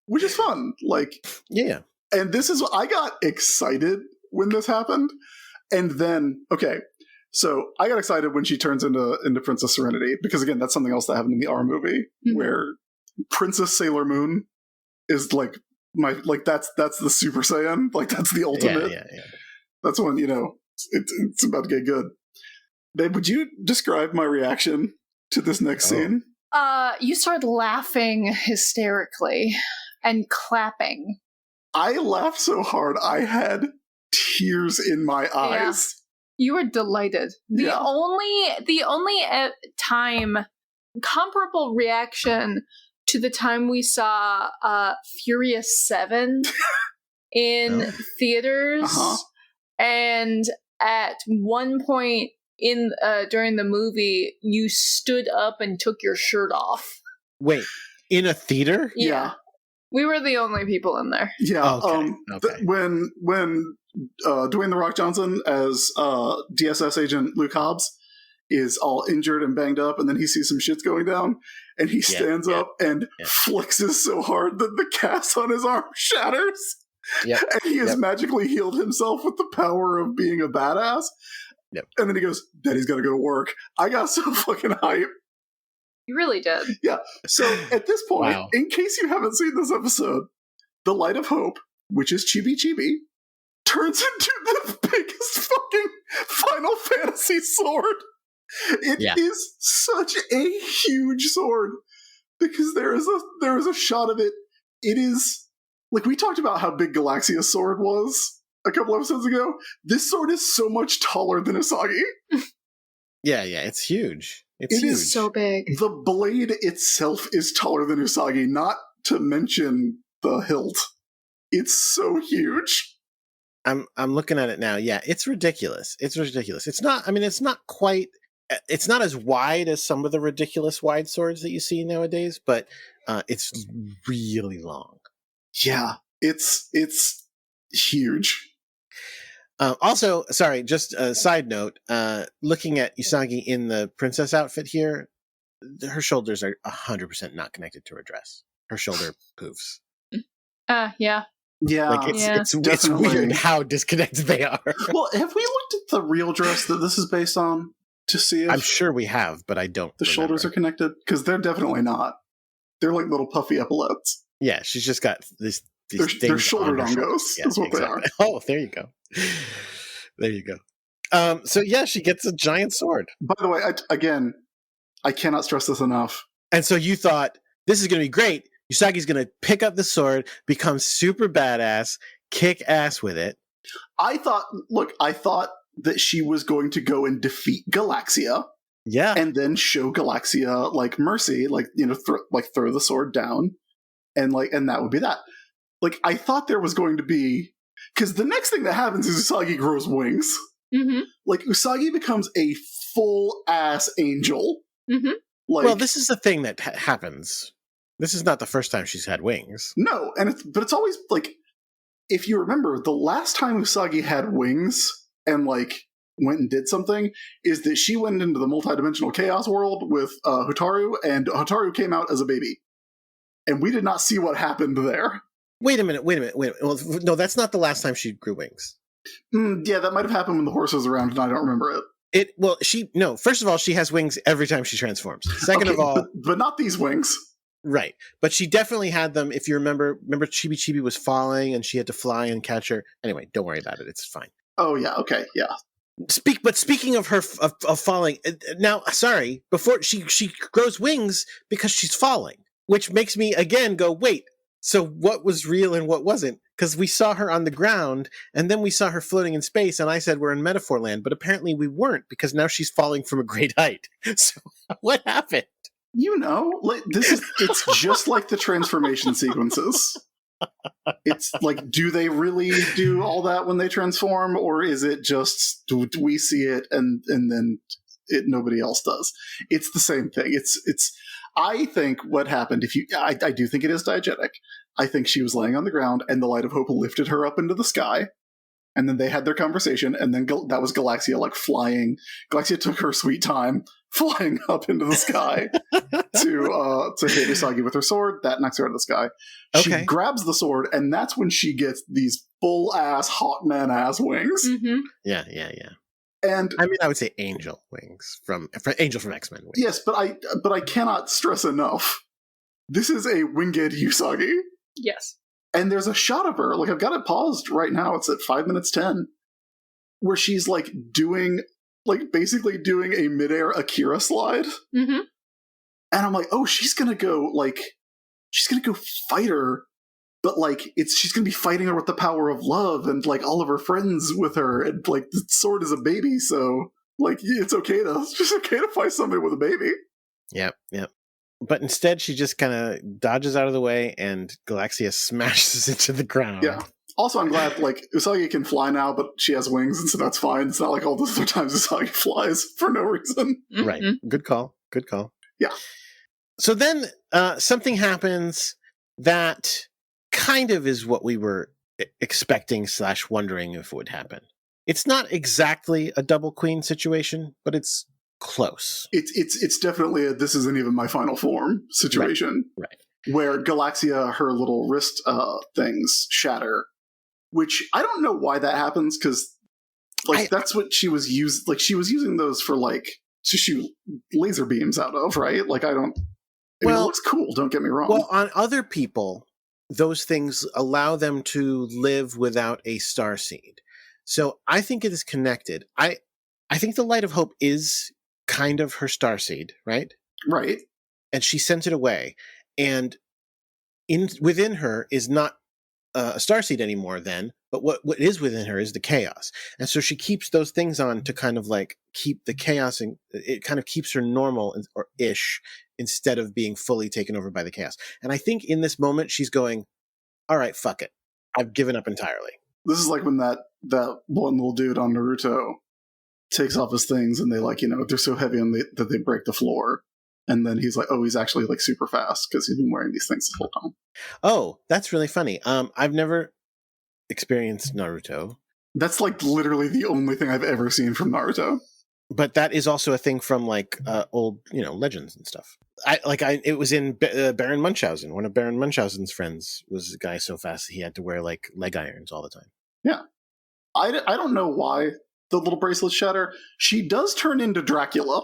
Which is fun. Like, yeah. And this is, I got excited when this happened. And then, okay, so I got excited when she turns into Princess Serenity, because again, that's something else that happened in the R movie, where Princess Sailor Moon is like that's the Super Saiyan. Like, that's the ultimate. Yeah. That's when, it's about to get good. Babe, would you describe my reaction to this next scene? You started laughing hysterically and clapping. I laughed so hard I had tears in my eyes. Yeah. You were delighted. The only time comparable reaction to the time we saw Furious 7 in theaters. And at one point in during the movie, you stood up and took your shirt off. Wait, in a theater? Yeah. We were the only people in there. Yeah. Okay. When Dwayne The Rock Johnson as DSS agent Luke Hobbs is all injured and banged up, and then he sees some shit's going down, and he stands up and flexes so hard that the cast on his arm shatters. Yep. And he has magically healed himself with the power of being a badass. Yep. And then he goes, Daddy's got to go to work. I got so fucking hype. You really did. Yeah. So at this point, in case you haven't seen this episode, the Light of Hope, which is Chibi Chibi, turns into the biggest fucking Final Fantasy sword. It is such a huge sword because there is a shot of it. It is like we talked about how big Galaxia's sword was a couple episodes ago. This sword is so much taller than Usagi. Yeah, it's huge. It is so big. The blade itself is taller than Usagi, not to mention the hilt. It's so huge. I'm looking at it now. Yeah, it's ridiculous. It's ridiculous. It's not as wide as some of the ridiculous wide swords that you see nowadays, but it's really long. Yeah, it's huge. Also, sorry, just a side note, looking at Usagi in the princess outfit here, her shoulders are 100% not connected to her dress. Her shoulder poofs. Yeah. Yeah. Like it's weird how disconnected they are. Well, have we looked at the real dress that this is based on to see if... I'm sure we have, but I don't remember. Shoulders are connected? Because they're definitely not. They're like little puffy epaulets. Yeah, she's just got these they're shoulder dongos. Yeah, that's what they are. Oh, there you go. There you go. So yeah, she gets a giant sword. By the way, I cannot stress this enough. And so you thought, this is going to be great. Usagi's going to pick up the sword, become super badass, kick ass with it. I thought that she was going to go and defeat Galaxia. Yeah. And then show Galaxia like mercy, like, throw the sword down and that would be that. Like, I thought there was going to be, because the next thing that happens is Usagi grows wings. Mm-hmm. Like, Usagi becomes a full-ass angel. Mm-hmm. Well, this is the thing that happens. This is not the first time she's had wings. No, but it's always, like, if you remember, the last time Usagi had wings and, like, went and did something is that she went into the multidimensional chaos world with Hotaru, and Hotaru came out as a baby. And we did not see what happened there. Wait a minute. Well, no, that's not the last time she grew wings. Yeah, that might have happened when the horse was around, and I don't remember it. First of all, she has wings every time she transforms. Second of all... But not these wings. Right. But she definitely had them, if you remember Chibi Chibi was falling, and she had to fly and catch her. Anyway, don't worry about it. It's fine. Oh, yeah, okay, yeah. But speaking of her of falling, now, sorry, before she grows wings because she's falling, which makes me again go, wait, so what was real and what wasn't? Because we saw her on the ground and then we saw her floating in space, and I said we're in metaphor land, but apparently we weren't, because now she's falling from a great height. So what happened? It's just like the transformation sequences. It's like, do they really do all that when they transform, or is it just, do we see it and then nobody else does? It's the same thing. It's I think what happened, I do think it is diegetic. I think she was laying on the ground and the Light of Hope lifted her up into the sky, and then they had their conversation, and then that was Galaxia, like, flying. Galaxia took her sweet time flying up into the sky to hit Usagi with her sword. That knocks her out of the sky. Okay. She grabs the sword, and that's when she gets these full-ass, Hawkman-ass wings. Mm-hmm. Yeah. And I mean, I would say angel wings from X-Men wings. Yes, but I cannot stress enough. This is a winged Usagi. Yes. And there's a shot of her, like, I've got it paused right now, it's at 5 minutes 10, where she's, like, basically doing a midair Akira slide. Mm-hmm. And I'm like, oh, she's gonna go fight her, but, like, she's gonna be fighting her with the power of love, and, like, all of her friends with her, and, like, the sword is a baby, so, like, it's okay to fight somebody with a baby. Yep. But instead, she just kind of dodges out of the way, and Galaxia smashes into the ground. Yeah. Also, I'm glad, like, Usagi can fly now, but she has wings, and so that's fine. It's not like all those other times Usagi flies for no reason. Mm-hmm. Right. Good call. Good call. Yeah. So then something happens that kind of is what we were expecting / wondering if would happen. It's not exactly a double queen situation, but it's close. It's definitely a this isn't even my final form situation. Right. Where Galaxia, her little wrist things shatter, which I don't know why that happens, because that's what she was using. Like, she was using those for, like, to shoot laser beams out of, right? Like, I mean, it looks cool, don't get me wrong. Well, on other people, those things allow them to live without a starseed. So I think it is connected. I think the Light of Hope is kind of her starseed, right? Right. And she sent it away. And within her is not a starseed anymore then, but what is within her is the chaos. And so she keeps those things on to kind of like keep the chaos, and it kind of keeps her normal or ish instead of being fully taken over by the chaos. And I think in this moment she's going, all right, fuck it. I've given up entirely. This is like when that one little dude on Naruto takes off his things, and they, like, you know, they're so heavy that they break the floor. And then he's like, oh, he's actually, like, super fast because he's been wearing these things this whole time. Oh, that's really funny. I've never experienced Naruto. That's, like, literally the only thing I've ever seen from Naruto. But that is also a thing from, like, old, you know, legends and stuff. It was in Baron Munchausen. One of Baron Munchausen's friends was a guy so fast that he had to wear, like, leg irons all the time. Yeah. I don't know why the little bracelets shatter. She does turn into Dracula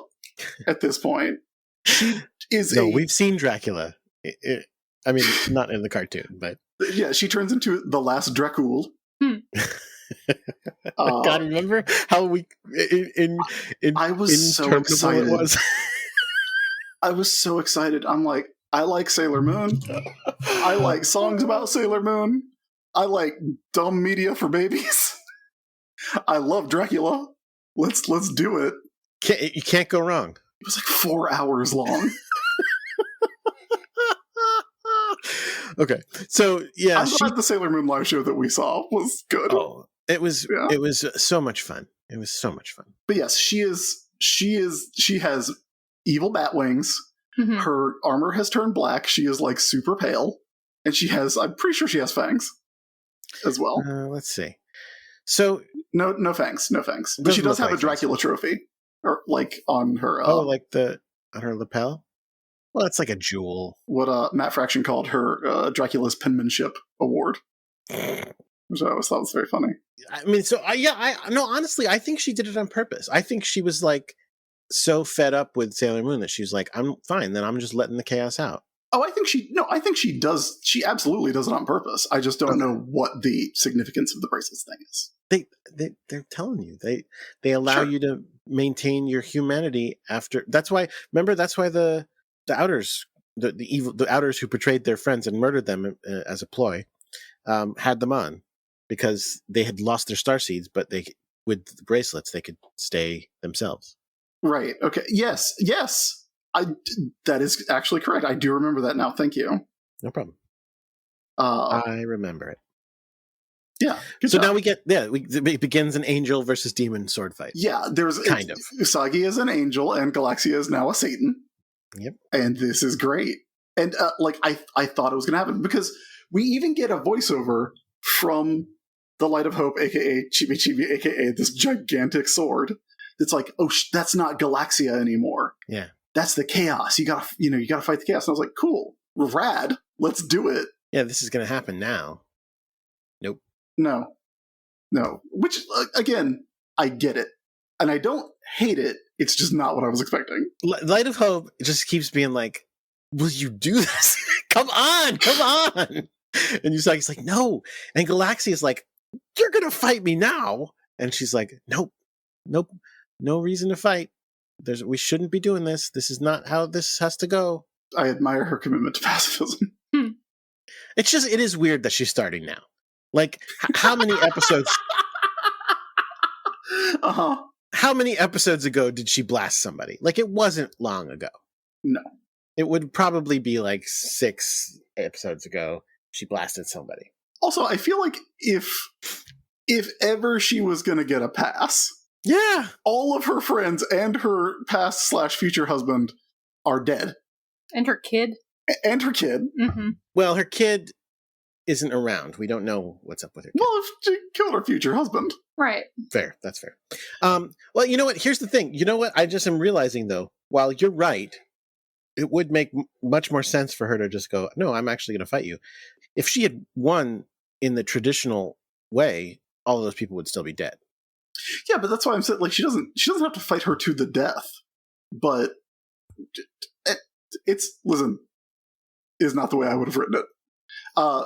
at this point. She is we've seen Dracula. I mean, not in the cartoon, but yeah, she turns into the last Dracul. God, remember how we I was so excited. It was. I was so excited. I'm like, I like Sailor Moon. I like songs about Sailor Moon. I like dumb media for babies. I love Dracula. Let's do it. You can't go wrong. It was like 4 hours long. Okay, so yeah, I'm glad the Sailor Moon live show that we saw was good. Oh, it was so much fun. It was so much fun. But yes, she has evil bat wings. Mm-hmm. Her armor has turned black. She is, like, super pale, and I'm pretty sure she has fangs as well. Let's see. So no fangs. But she does have a Dracula trophy, or, like, on her. On her lapel. Well, it's like a jewel. What Matt Fraction called her Dracula's penmanship award, which I always thought was very funny. I mean, so honestly, I think she did it on purpose. I think she was, like, so fed up with Sailor Moon that she was like, I'm fine, then I'm just letting the chaos out. Oh, I think she does. She absolutely does it on purpose. I just don't know what the significance of the bracelets thing is. They're telling you. They allow you to maintain your humanity after. That's why the Outers, the Outers who betrayed their friends and murdered them as a ploy, had them on because they had lost their starseeds, but with the bracelets they could stay themselves. Right. Okay. Yes. That is actually correct. I do remember that now. Thank you. No problem. I remember it. Yeah. So now it begins an angel versus demon sword fight. Yeah. Usagi is an angel and Galaxia is now a Satan. Yep. And this is great. And I thought it was going to happen because we even get a voiceover from the Light of Hope, aka Chibi Chibi, aka this gigantic sword. It's like, oh, that's not Galaxia anymore. Yeah. That's the chaos. You gotta fight the chaos. And I was like, cool, rad, let's do it. Yeah, this is going to happen now. Nope. No. Which, again, I get it. And I don't hate it. It's just not what I was expecting. Light of Hope just keeps being like, will you do this? Come on. And Usagi's like, no. And Galaxia is like, you're going to fight me now. And she's like, nope. No reason to fight. We shouldn't be doing this. This is not how this has to go. I admire her commitment to pacifism. It is weird that she's starting now. Like, how many episodes? Uh-huh. How many episodes ago did she blast somebody? Like, it wasn't long ago. No. It would probably be like 6 episodes ago she blasted somebody. Also, I feel like if ever she was going to get a pass, yeah, all of her friends and her past/future husband are dead. And her kid. And her kid. Mm-hmm. Well, her kid isn't around. We don't know what's up with her kid. Well, if she killed her future husband. Right. Fair. That's fair. Well, you know what? Here's the thing. You know what? I just am realizing, though, while you're right, it would make much more sense for her to just go, no, I'm actually going to fight you. If she had won in the traditional way, all of those people would still be dead. Yeah, but that's why I'm saying, like, she doesn't have to fight her to the death. But it's, listen, is not the way I would have written it.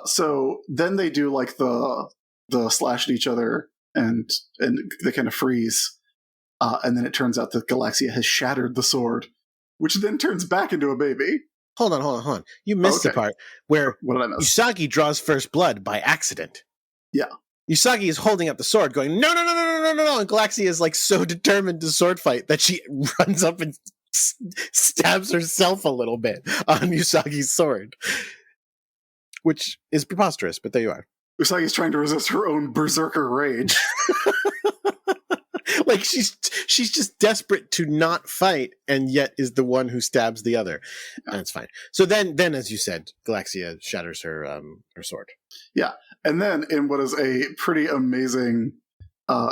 So then they do like the slash at each other and they kind of freeze. And then it turns out that Galaxia has shattered the sword, which then turns back into a baby. Hold on. You missed the part where what did I miss? Usagi draws first blood by accident. Yeah. Usagi is holding up the sword going, no. And Galaxia is like so determined to sword fight that she runs up and stabs herself a little bit on Usagi's sword. Which is preposterous, but there you are. Usagi's trying to resist her own berserker rage. Like she's just desperate to not fight, and yet is the one who stabs the other. And it's fine. So then, as you said, Galaxia shatters her sword. Yeah, and then in what is a pretty amazing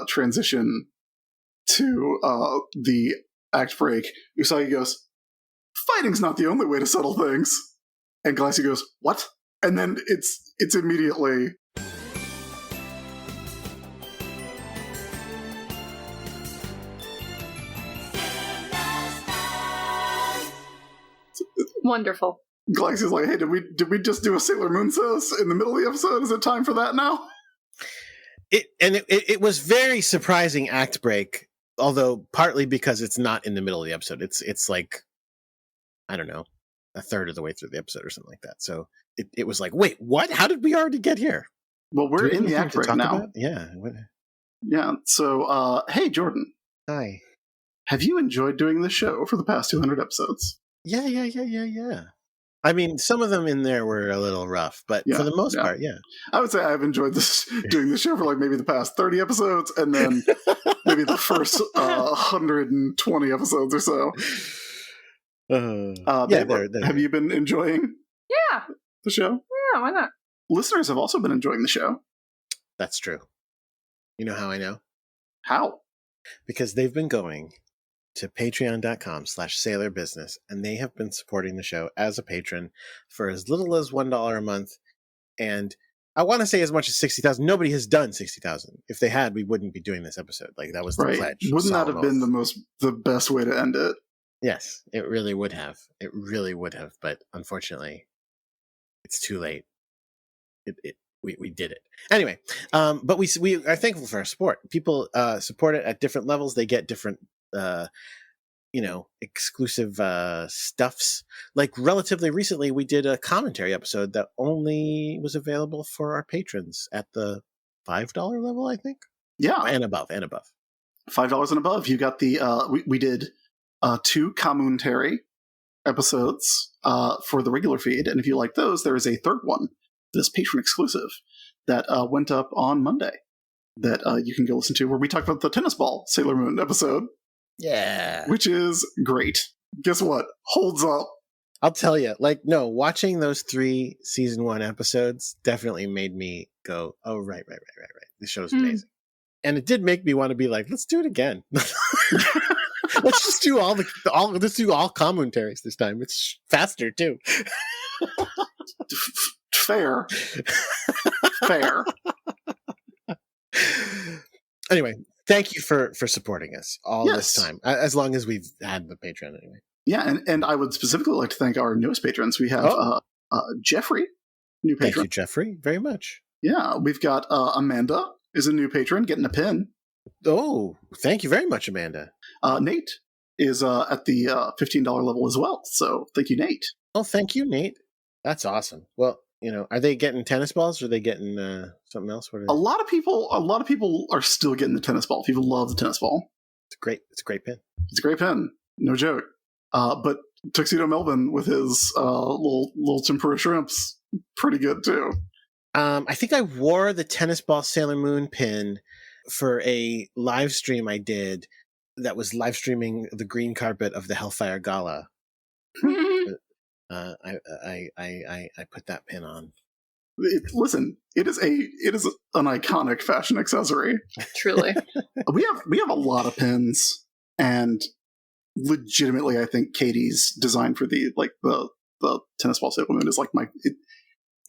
transition to the act break, Usagi goes, "Fighting's not the only way to settle things," and Galaxia goes, "What?" And then it's immediately. Wonderful. Galaxia's like, hey, did we just do a Sailor Moon says in the middle of the episode? Is it time for that now? It was very surprising act break, although partly because it's not in the middle of the episode. It's like, I don't know, a third of the way through the episode or something like that. So it was like, wait, what? How did we already get here? Well, we're in the act break now. About? Yeah. Yeah. So, hey, Jordan. Hi. Have you enjoyed doing this show for the past 200 episodes? Yeah. I mean, some of them in there were a little rough, but for the most part, yeah. I would say I've enjoyed doing this show for like maybe the past 30 episodes, and then maybe the first 120 episodes or so. Have you been enjoying the show? Yeah, why not? Listeners have also been enjoying the show. That's true. You know how I know? How? Because they've been going to patreon.com/sailorbusiness, and they have been supporting the show as a patron for as little as $1 a month. And I want to say as much as 60,000. Nobody has done 60,000. If they had, we wouldn't be doing this episode. Like, that was the pledge. Wouldn't that have been the best way to end it? Yes, it really would have. But unfortunately, it's too late. We did it anyway. But we are thankful for our support. People support it at different levels. They get different exclusive stuffs. Like relatively recently, we did a commentary episode that only was available for our patrons at the $5 level, I think. Yeah, and above. $5 and above. You got the we did 2 commentary episodes for the regular feed, and if you like those, there is a third one, this patron exclusive, that went up on Monday that you can go listen to, where we talked about the tennis ball Sailor Moon episode. Yeah. Which is great. Guess what? Holds up. I'll tell you, watching those 3 season 1 episodes definitely made me go, oh, right. This show's amazing. And it did make me want to be like, let's do it again. Let's just do let's do all commentaries this time. It's faster too. Fair. Anyway, thank you for supporting us all this time, as long as we've had the Patreon anyway. Yeah, and I would specifically like to thank our newest patrons. We have Jeffrey, new patron. Thank you, Jeffrey, very much. Yeah, we've got Amanda is a new patron, getting a pin. Oh, thank you very much, Amanda. Nate is at the $15 level as well, so thank you, Nate. Oh, thank you, Nate. That's awesome. Well, are they getting tennis balls, or are they getting something else? A lot of people are still getting the tennis ball. People love the tennis ball. It's a great pin. It's a great pin, no joke. But Tuxedo Melvin with his little tempura shrimps, pretty good too. I think I wore the tennis ball Sailor Moon pin for a live stream I did that was live streaming the green carpet of the Hellfire Gala. I put that pin on. Listen, it is an iconic fashion accessory. Truly. we have a lot of pins, and legitimately, I think Katie's design for the tennis ball Sailor Moon is like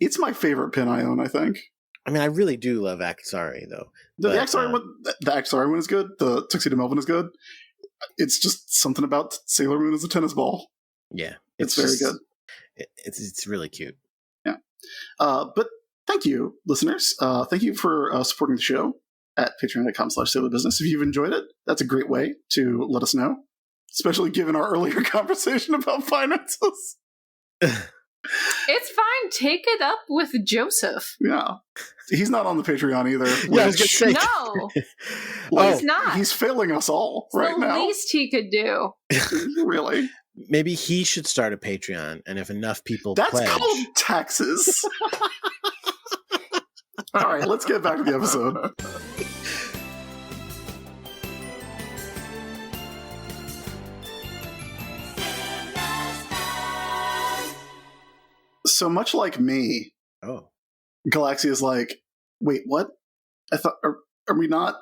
it's my favorite pin I own, I think. I mean, I really do love Axari, though. The Axari one is good. The Tuxedo Melvin is good. It's just something about Sailor Moon as a tennis ball. Yeah. It's very good. It's really cute. Yeah. But thank you, listeners. Thank you for supporting the show at patreon.com/SailorBusiness. If you've enjoyed it, that's a great way to let us know, especially given our earlier conversation about finances. It's fine. Take it up with Joseph. Yeah. He's not on the Patreon either. Yeah, I was going to say. No. He's not. He's failing us all right now. The least he could do. Really? Maybe he should start a Patreon, and if enough people That's pledge... called taxes. All right, let's get back to the episode. So much like me, Galaxia is like, wait, what? I thought, are we not?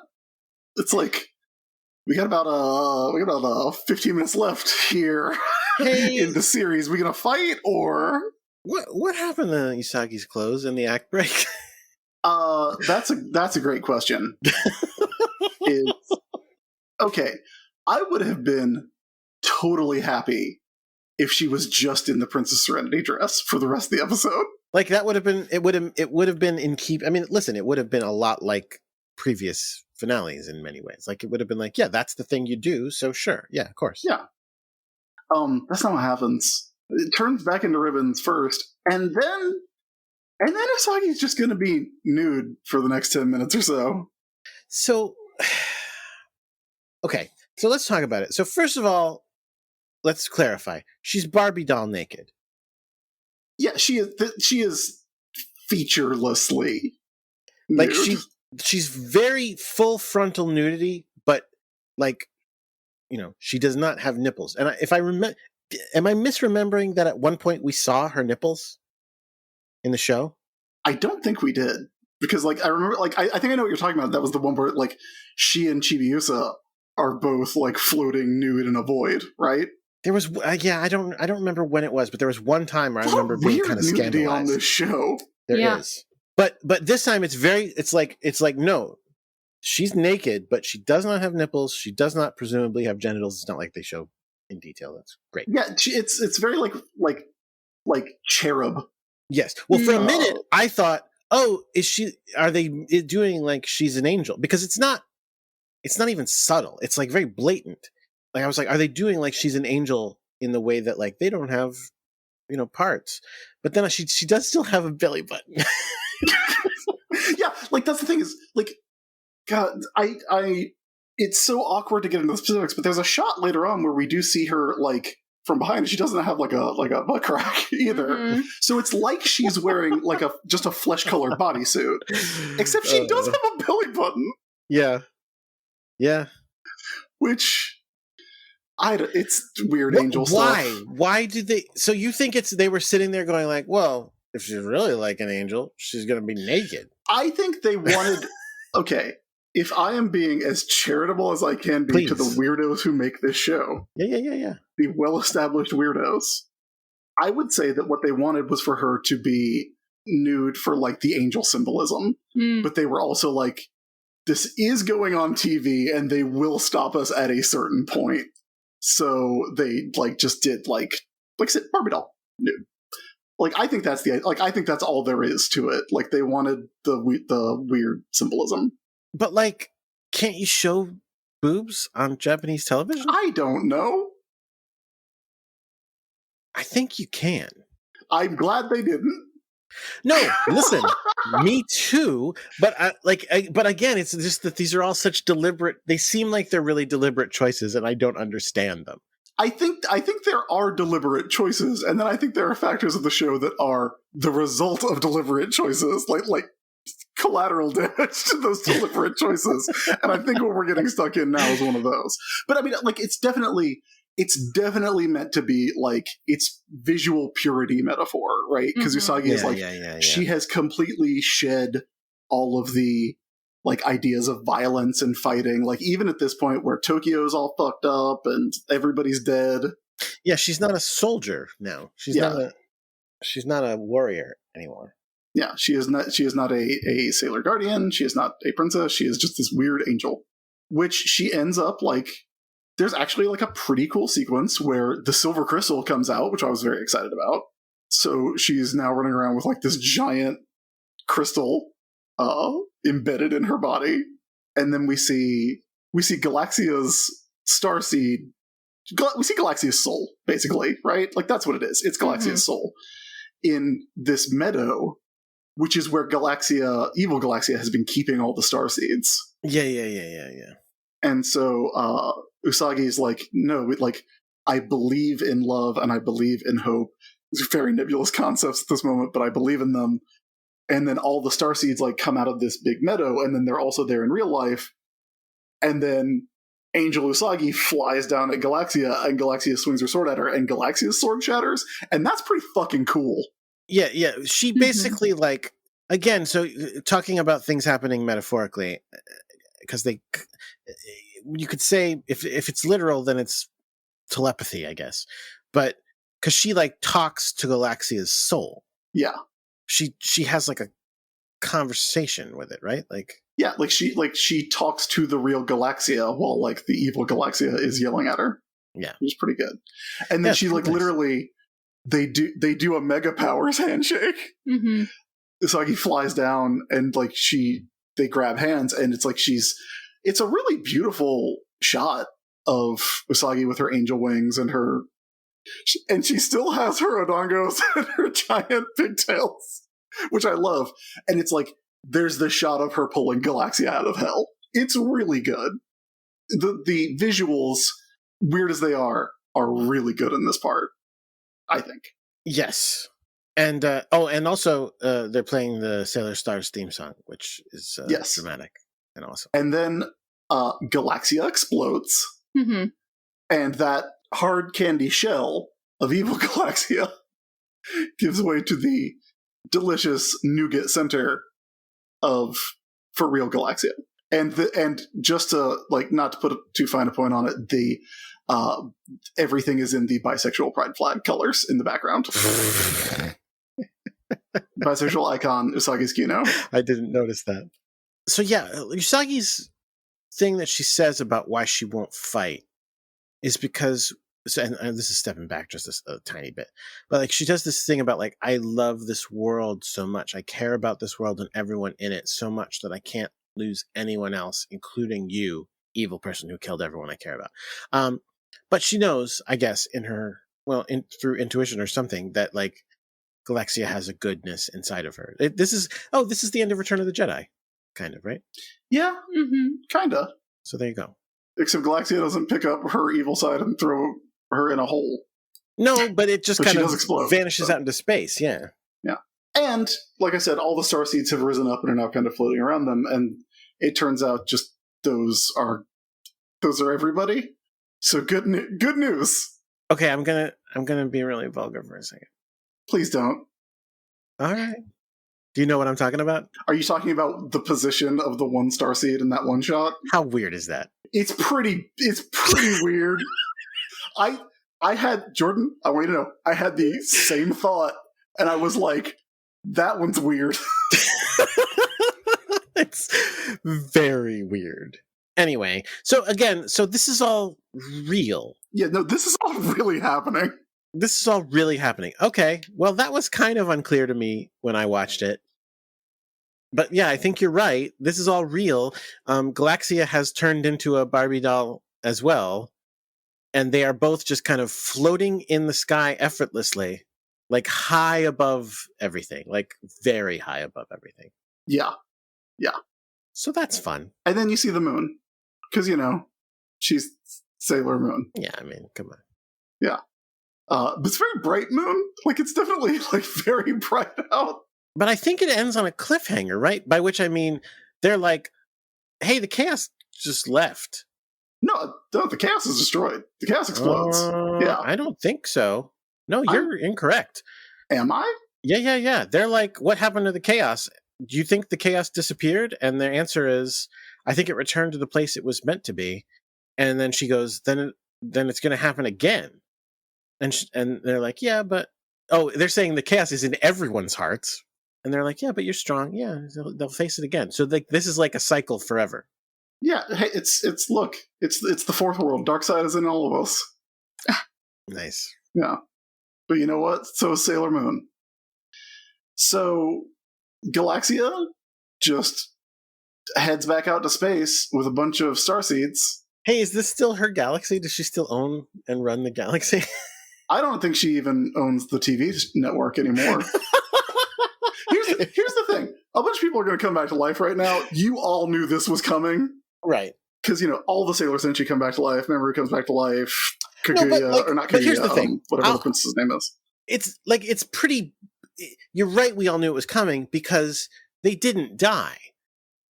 It's like we got about 15 minutes left here in the series. We gonna fight or what happened to Usagi's clothes in the act break? That's a great question. Okay, I would have been totally happy if she was just in the Princess Serenity dress for the rest of the episode. Like that would have been it would have been in keep. I mean, listen, it would have been a lot like previous finales in many ways. Like it would have been like, yeah, that's the thing you do, so sure. Yeah, of course. Yeah. That's not what happens. It turns back into ribbons first, and then Usagi's just gonna be nude for the next 10 minutes or so. So okay, so let's talk about it. So first of all, let's clarify. She's Barbie doll naked. Yeah, she is featurelessly nude. Like she's very full frontal nudity, but like, you know, she does not have nipples. And if I remember, am I misremembering that at one point we saw her nipples in the show? I don't think we did, because like I remember, like I think I know what you're talking about. That was the one where like she and Chibiusa are both like floating nude in a void, right? There was, I don't remember when it was, but there was one time where I remember being kind of scandalized on this show. There is, but this time it's like no, she's naked, but she does not have nipples. She does not presumably have genitals. It's not like they show in detail. That's great. Yeah, it's very like cherub. Yes. Well, for a minute I thought, are they doing like she's an angel? Because it's not even subtle. It's like very blatant. Like I was like, are they doing like she's an angel in the way that like they don't have, you know, parts? But then she does still have a belly button. Yeah, like that's the thing is like, God, I it's so awkward to get into the specifics. But there's a shot later on where we do see her like from behind, and she doesn't have like a butt crack either. Mm-hmm. So it's like she's wearing like just a flesh colored bodysuit, except she does have a belly button. Yeah, yeah. Which. It's weird angel stuff. Why do they? So you think they were sitting there going like, well, if she's really like an angel, she's going to be naked. I think they wanted. Okay, if I am being as charitable as I can be to the weirdos who make this show, yeah, the well-established weirdos, I would say that what they wanted was for her to be nude for like the angel symbolism, but they were also like, this is going on TV, and they will stop us at a certain point. So they like just did like I said, Barbie doll nude. Like I think that's I think that's all there is to it. Like they wanted the weird symbolism. But like, can't you show boobs on Japanese television? I don't know. I think you can. I'm glad they didn't. No, listen, me too. But but again, it's just that these are all such deliberate. They seem like they're really deliberate choices, and I don't understand them. I think there are deliberate choices, and then I think there are factors of the show that are the result of deliberate choices, like collateral damage to those deliberate choices. And I think what we're getting stuck in now is one of those. But I mean, like, it's definitely meant to be like it's visual purity metaphor, right? Because Usagi is like she has completely shed all of the like ideas of violence and fighting, like even at this point where Tokyo's all fucked up and everybody's dead. Yeah, she's not a soldier now. She's not a warrior anymore. Yeah, she is not a Sailor Guardian. She is not a princess. She is just this weird angel, which she ends up like. There's actually like a pretty cool sequence where the silver crystal comes out, which I was very excited about. So she's now running around with like this giant crystal embedded in her body, and then we see Galaxia's starseed. We see Galaxia's soul, basically, right? Like that's what it is. It's Galaxia's soul in this meadow, which is where evil Galaxia has been keeping all the starseeds. Yeah. And so Usagi's like, no, like I believe in love and I believe in hope. These are very nebulous concepts at this moment, but I believe in them. And then all the starseeds like come out of this big meadow, and then they're also there in real life. And then Angel Usagi flies down at Galaxia, and Galaxia swings her sword at her, and Galaxia's sword shatters, and that's pretty fucking cool. Yeah. She basically like, again, so talking about things happening metaphorically, because you could say if it's literal, then it's telepathy, I guess. But because she like talks to Galaxia's soul. Yeah. She has like a conversation with it, right? Like yeah, like she talks to the real Galaxia while like the evil Galaxia is yelling at her. Yeah, which is pretty good. And then she like literally they do a Mega Powers handshake. Mm-hmm. Usagi flies down and like they grab hands, and it's like it's a really beautiful shot of Usagi with her angel wings and she still has her odongos and her giant pigtails, which I love. And it's like, there's the shot of her pulling Galaxia out of hell. It's really good. The visuals, weird as they are really good in this part, I think. Yes. And, and also they're playing the Sailor Stars theme song, which is dramatic and awesome. And then Galaxia explodes. Mm-hmm. And that hard candy shell of evil Galaxia gives way to the delicious nougat center of for real Galaxia. And just to like not to put too fine a point on it, the everything is in the bisexual pride flag colors in the background. Bisexual icon Usagi's Kino. I didn't notice that. So yeah, Usagi's thing that she says about why she won't fight is because, and this is stepping back just a tiny bit, but like she does this thing about like, I love this world so much. I care about this world and everyone in it so much that I can't lose anyone else, including you, evil person who killed everyone I care about. But she knows, I guess, through intuition or something, that like Galaxia has a goodness inside of her. This is the end of Return of the Jedi, kind of, right? Yeah, kind of. So there you go. Except Galaxia doesn't pick up her evil side and throw her in a hole. No, but it just kind of explode, vanishes out into space, yeah. Yeah. And, like I said, all the starseeds have risen up and are now kind of floating around them, and it turns out just those are everybody. So good news. Okay, I'm gonna be really vulgar for a second. Please don't. All right. Do you know what I'm talking about? Are you talking about the position of the one starseed in that one shot? How weird is that? It's pretty weird. I had, Jordan, I want you to know, I had the same thought, and I was like, that one's weird. It's very weird. Anyway, so this is all real. Yeah, no, this is all really happening. This is all really happening. Okay, well, that was kind of unclear to me when I watched it. But yeah, I think you're right. This is all real. Galaxia has turned into a Barbie doll as well. And they are both just kind of floating in the sky effortlessly, like high above everything, like very high above everything. Yeah. Yeah. So that's fun. And then you see the moon. Because, she's Sailor Moon. Yeah, I mean, come on. Yeah. But it's very bright moon. Like, it's definitely, like, very bright out. But I think it ends on a cliffhanger, right? By which I mean, they're like, hey, the chaos just left. No, the chaos is destroyed. The chaos explodes. Yeah. I don't think so. No, you're incorrect. Am I? Yeah. They're like, what happened to the chaos? Do you think the chaos disappeared? And their answer is, I think it returned to the place it was meant to be. And then she goes, then it's going to happen again. And they're like, yeah, but... Oh, they're saying the chaos is in everyone's hearts. And they're like, yeah, but you're strong. Yeah, they'll face it again. So this is like a cycle forever. Yeah, hey, it's the fourth world. Dark side is in all of us. Nice. Yeah. But you know what? So is Sailor Moon. So Galaxia just heads back out to space with a bunch of starseeds. Hey, is this still her galaxy? Does she still own and run the galaxy? I don't think she even owns the TV network anymore. Here's the thing. A bunch of people are going to come back to life right now. You all knew this was coming. Right. Because, all the Sailor Senshi come back to life. Memory comes back to life. Kaguya, or not Kaguya, but here's the thing. Whatever the princess's name is. It's pretty... You're right, we all knew it was coming because they didn't die.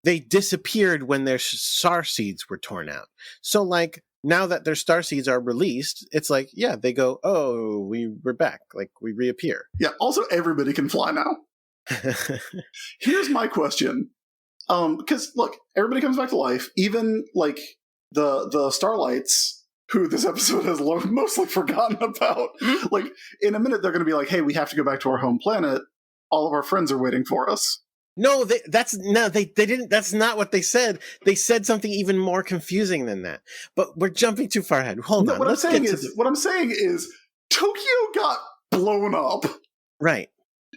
They disappeared when their star seeds were torn out. So, now that their star seeds are released, it's like, yeah, they go, oh, we're back. Like, we reappear. Yeah, also everybody can fly now. Here's my question. Because, look, everybody comes back to life. Even, the Starlights, who this episode has mostly forgotten about. Like, in a minute, they're going to be like, hey, we have to go back to our home planet. All of our friends are waiting for us. No, they didn't. That's not what they said. They said something even more confusing than that. But we're jumping too far ahead. Hold on. What I'm saying is, Tokyo got blown up. Right.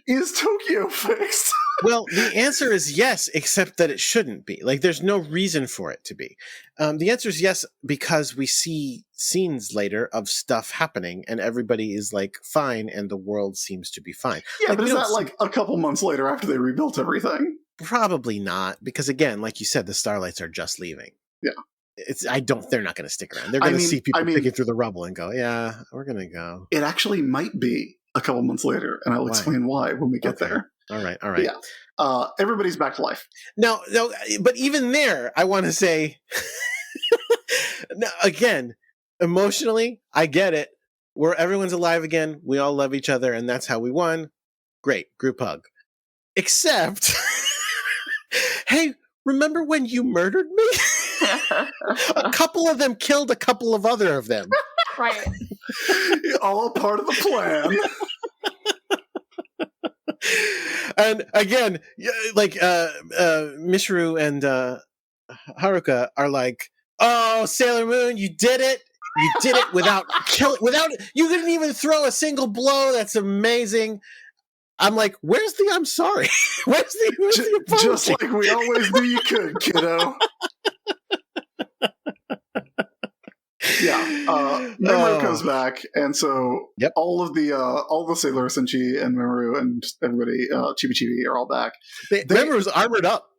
Is Tokyo fixed? Well, the answer is yes, except that it shouldn't be. Like, there's no reason for it to be. The answer is yes, because we see scenes later of stuff happening, and everybody is, fine, and the world seems to be fine. Yeah, but is that, a couple months later after they rebuilt everything? Probably not, because, again, like you said, the Starlights are just leaving. Yeah. They're not going to stick around. They're going to see people picking through the rubble and go, yeah, we're going to go. It actually might be a couple months later, and I'll explain why when we get there. All right. But yeah. Everybody's back to life. No, but even there, I want to say, no, again, emotionally, I get it. Everyone's alive again. We all love each other, and that's how we won. Great, group hug. Except, hey, remember when you murdered me? A couple of them killed a couple of other of them. Right. All part of the plan. And again, Mishru and Haruka are like, "Oh, Sailor Moon, you did it! You did it without you didn't even throw a single blow. That's amazing." I'm like, "Where's the I'm sorry? Where's the apology?" Just like we always knew you could, kiddo. Yeah, Memoru comes back, and so all the Sailor Senshi and Memoru and everybody, Chibi Chibi, are all back. Memoru's armored up,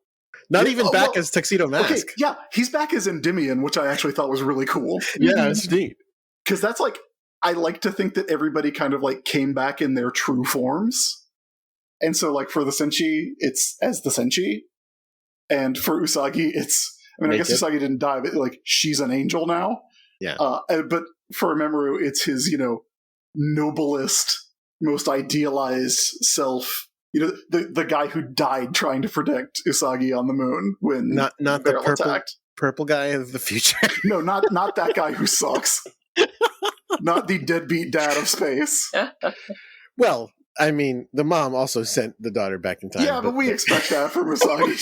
not even back as Tuxedo Mask. Okay, yeah, he's back as Endymion, which I actually thought was really cool. Yeah, it's neat because that's I like to think that everybody kind of came back in their true forms, and so for the Senshi, it's as the Senshi, and for Usagi, it's I guess Usagi didn't die, but she's an angel now. Yeah. But for Memoru, it's his, noblest, most idealized self. The guy who died trying to protect Usagi on the moon when not the purple guy of the future. No, not that guy who sucks. Not the deadbeat dad of space. Well, I mean, the mom also sent the daughter back in time. Yeah, but we expect that from Usagi.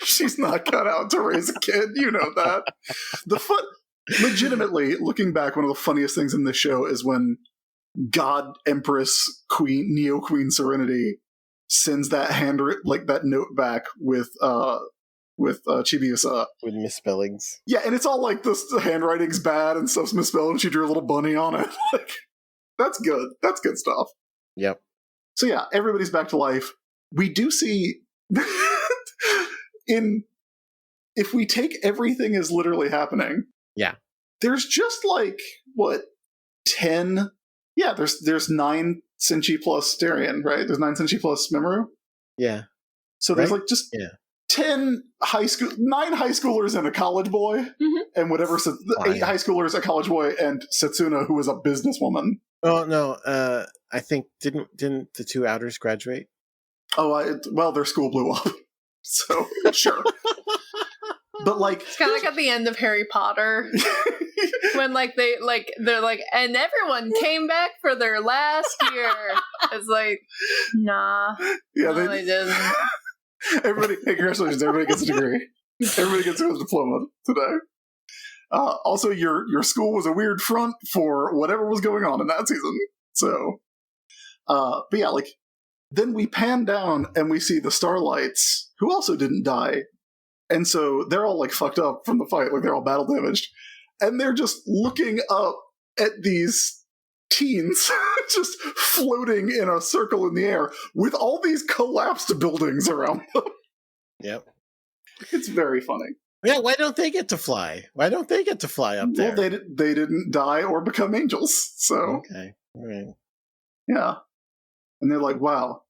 She's not cut out to raise a kid. You know that. Legitimately, looking back, one of the funniest things in this show is when God Empress Queen Neo Queen Serenity sends that that note back with Chibiusa with misspellings. Yeah, and it's all the handwriting's bad and stuff's misspelled, and she drew a little bunny on it. That's good. That's good stuff. Yep. So yeah, everybody's back to life. We do see if we take everything as literally happening. Yeah. There's just 10. Yeah, there's 9 Senshi plus Darien, right? There's 9 Senshi plus Mamoru. Yeah. So there's like just 9 high schoolers and a college boy, and whatever. So 8 high schoolers, a college boy, and Setsuna, who is a businesswoman. Oh no, I think didn't the 2 outers graduate? Oh, well, their school blew up, so sure. But like, it's kind of like at the end of Harry Potter, when they're like, and everyone came back for their last year. It's like, nah, yeah, no, they didn't. Everybody, hey, congratulations! Everybody gets a degree. Everybody gets a diploma today. Also, your school was a weird front for whatever was going on in that season. So, but yeah, like, then we pan down and we see the Starlights, who also didn't die. And so they're all like fucked up from the fight, like they're all battle damaged. And they're just looking up at these teens just floating in a circle in the air with all these collapsed buildings around them. Yep. It's very funny. Yeah, why don't they get to fly? Why don't they get to fly up there? Well, they didn't die or become angels, so... Okay, all right. Yeah. And they're like, wow,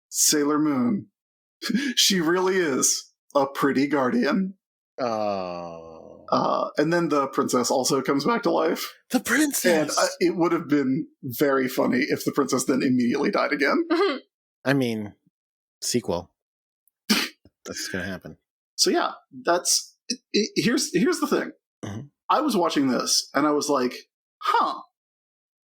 Sailor Moon, she really is a pretty guardian. Oh. And then the princess also comes back to life. The princess! And it would have been very funny if the princess then immediately died again. I mean, sequel. That's going to happen. So yeah, that's... Here's the thing. Mm-hmm. I was watching this, and I was like, huh.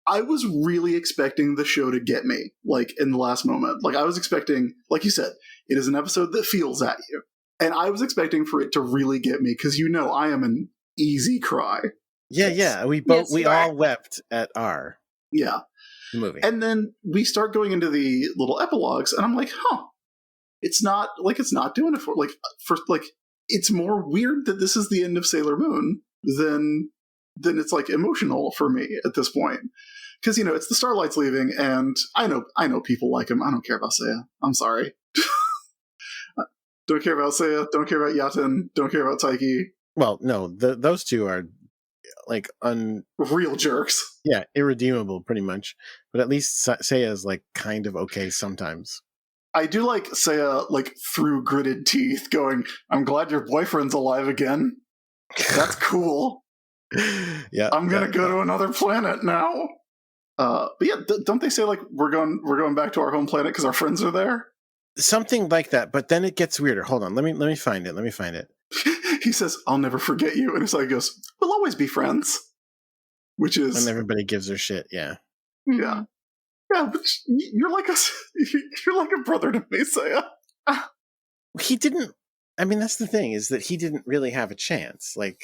I was really expecting the show to get me, like, in the last moment. Like, I was expecting, like you said, it is an episode that feels at you. And I was expecting for it to really get me, because I am an easy cry. Yeah. We all wept at R. Yeah. Movie. And then we start going into the little epilogues, and I'm like, huh. It's not doing it for, it's more weird that this is the end of Sailor Moon than it's, like, emotional for me at this point. Because, it's the Starlights leaving, and I know people like him. I don't care about Seiya. I'm sorry. Don't care about Seiya. Don't care about Yaten. Don't care about Taiki. Well, no, those two are, like, real jerks. Yeah, irredeemable, pretty much. But at least Seiya is, like, kind of okay sometimes. I do like Seiya, like, through gritted teeth, going, I'm glad your boyfriend's alive again. That's cool. Yeah, I'm gonna go to another planet now. But yeah, don't they say, like, we're going back to our home planet because our friends are there? Something like that, but then it gets weirder. Hold on, let me find it. He says, I'll never forget you, and Usagi goes, we'll always be friends. Which is... And everybody gives her shit, yeah. Yeah. Yeah, but you're like a brother to me, Seiya. He didn't... I mean, that's the thing, is that he didn't really have a chance, like...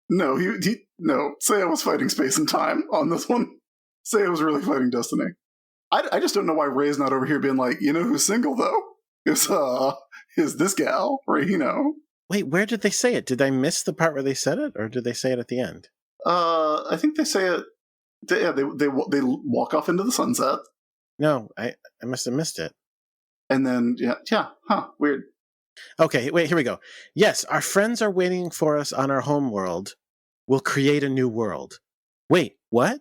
No, no, Seiya was fighting space and time on this one. Seiya was really fighting destiny. I just don't know why Ray's not over here being like, who's single, though? Is this gal, Ray Wait, where did they say it? Did I miss the part where they said it, or did they say it at the end? I think they say it... They walk off into the sunset. No, I must have missed it. And then, weird. Okay, wait, here we go. Yes, our friends are waiting for us on our home world. We'll create a new world. Wait, what?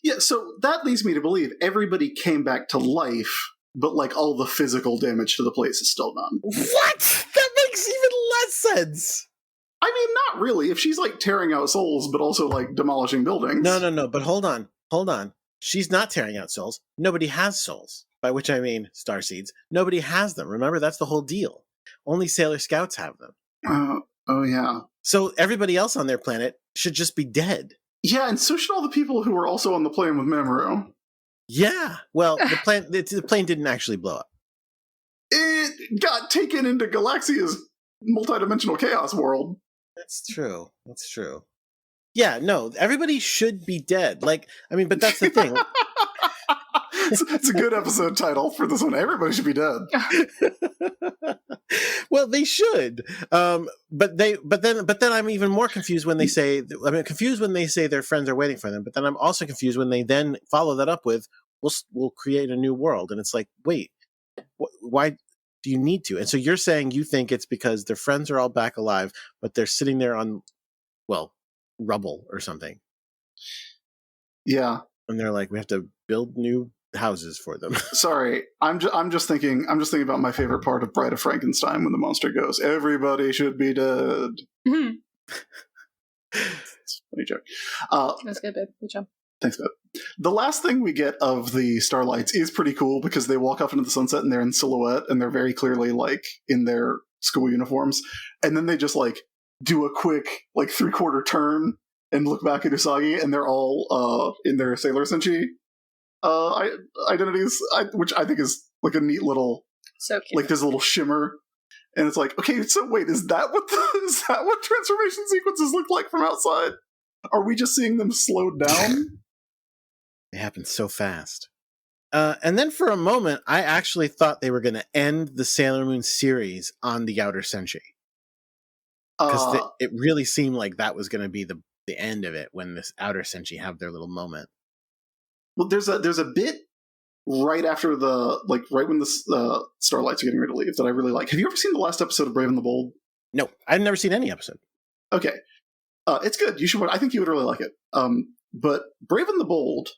Yeah, so that leads me to believe everybody came back to life, but, like, all the physical damage to the place is still done. What? That makes even less sense. I mean, not really. If she's, like, tearing out souls, but also, like, demolishing buildings. No, but hold on. She's not tearing out souls. Nobody has souls, by which I mean starseeds. Nobody has them. Remember, that's the whole deal. Only Sailor Scouts have them. Oh, yeah. So everybody else on their planet should just be dead. Yeah, and so should all the people who were also on the plane with Mamoru. Yeah. Well, the plane didn't actually blow up. It got taken into Galaxia's multidimensional chaos world. That's true. Yeah, no, everybody should be dead. Like, I mean, but that's the thing. It's a good episode title for this one. Everybody should be dead. Well, they should. But then I'm even more confused when they say, their friends are waiting for them. But then I'm also confused when they then follow that up with, we'll create a new world. And it's like, wait, why do you need to? And so you're saying you think it's because their friends are all back alive, but they're sitting there on, well, rubble or something. Yeah. And they're like, we have to build new houses for them. Sorry, I'm just thinking about my favorite part of Bride of Frankenstein when the monster goes, "Everybody should be dead." It's a funny joke. That's good, babe. Good job. Thanks, babe. The last thing we get of the Starlights is pretty cool because they walk off into the sunset and they're in silhouette and they're very clearly like in their school uniforms, and then they just like do a quick like 3/4 turn and look back at Usagi, and they're all in their Sailor Senshi identities, which I think is like a neat little, so cute. like there's a little shimmer, and it's like, okay, so wait, is that what transformation sequences look like from outside? Are we just seeing them slowed down? It happens so fast. And then for a moment, I actually thought they were going to end the Sailor Moon series on the Outer Senshi. Because it really seemed like that was going to be the end of it when this Outer Senshi have their little moment. Well, there's a bit right after right when the Starlights are getting ready to leave that I really like. Have you ever seen the last episode of Brave and the Bold? No, I've never seen any episode. Okay. It's good. You should. I think you would really like it. But Brave and the Bold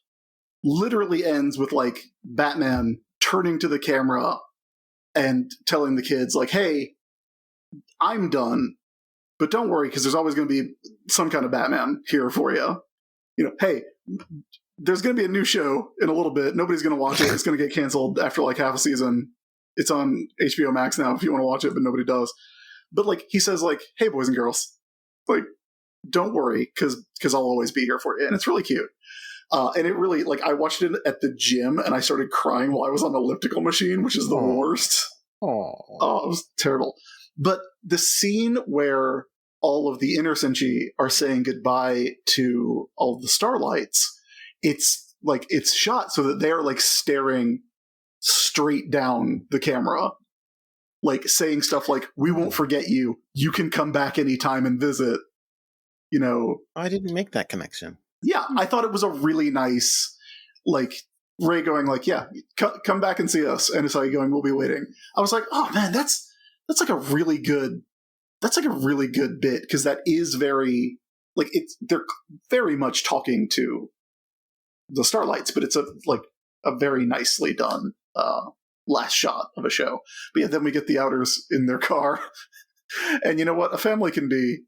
literally ends with like Batman turning to the camera and telling the kids like, "Hey, I'm done, but don't worry because there's always going to be some kind of Batman here for you. You know, hey, there's going to be a new show in a little bit. Nobody's going to watch it. It's going to get canceled after like half a season. It's on HBO Max now if you want to watch it, but nobody does." But like he says like, "Hey, boys and girls, like don't worry because I'll always be here for you," and it's really cute. And it really, like, I watched it at the gym and I started crying while I was on the elliptical machine, which is the worst. Oh, it was terrible. But the scene where all of the Inner Senshi are saying goodbye to all of the Starlights, it's shot so that they're like staring straight down the camera, like saying stuff like, "We won't forget you. You can come back anytime and visit." You know, I didn't make that connection. Yeah, I thought it was a really nice, like, Ray going like, "Yeah, come back and see us," and Usagi going, "We'll be waiting." I was like, oh man, that's like a really good bit because that is very like they're very much talking to the Starlights, but it's a very nicely done last shot of a show. But yeah, then we get the Outers in their car, and you know what? A family can be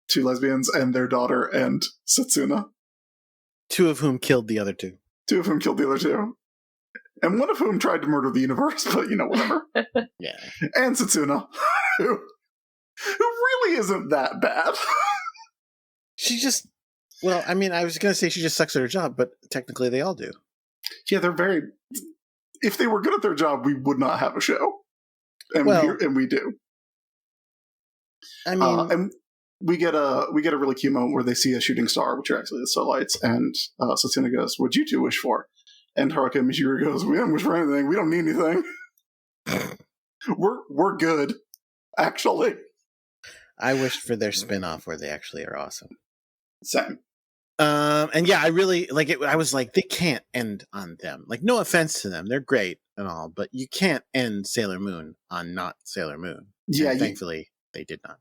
2 lesbians and their daughter and Setsuna. 2 of whom killed the other 2. 2 of whom killed the other 2. And 1 of whom tried to murder the universe, but you know, whatever. Yeah. And Setsuna, who really isn't that bad. She just, well, I mean, I was going to say she just sucks at her job, but technically they all do. Yeah, they're very, if they were good at their job, we would not have a show. And, we do. I mean, and we get a really cute moment where they see a shooting star, which are actually the Starlights, and Setsuna goes, "What'd you 2 wish for?" And Haruka Michiru goes, "We don't wish for anything. We don't need anything. We're good, actually." I wished for their spin-off where they actually are awesome. Same. And yeah, I really like it. I was like, they can't end on them. Like, no offense to them, they're great and all, but you can't end Sailor Moon on not Sailor Moon. Yeah, and thankfully they did not.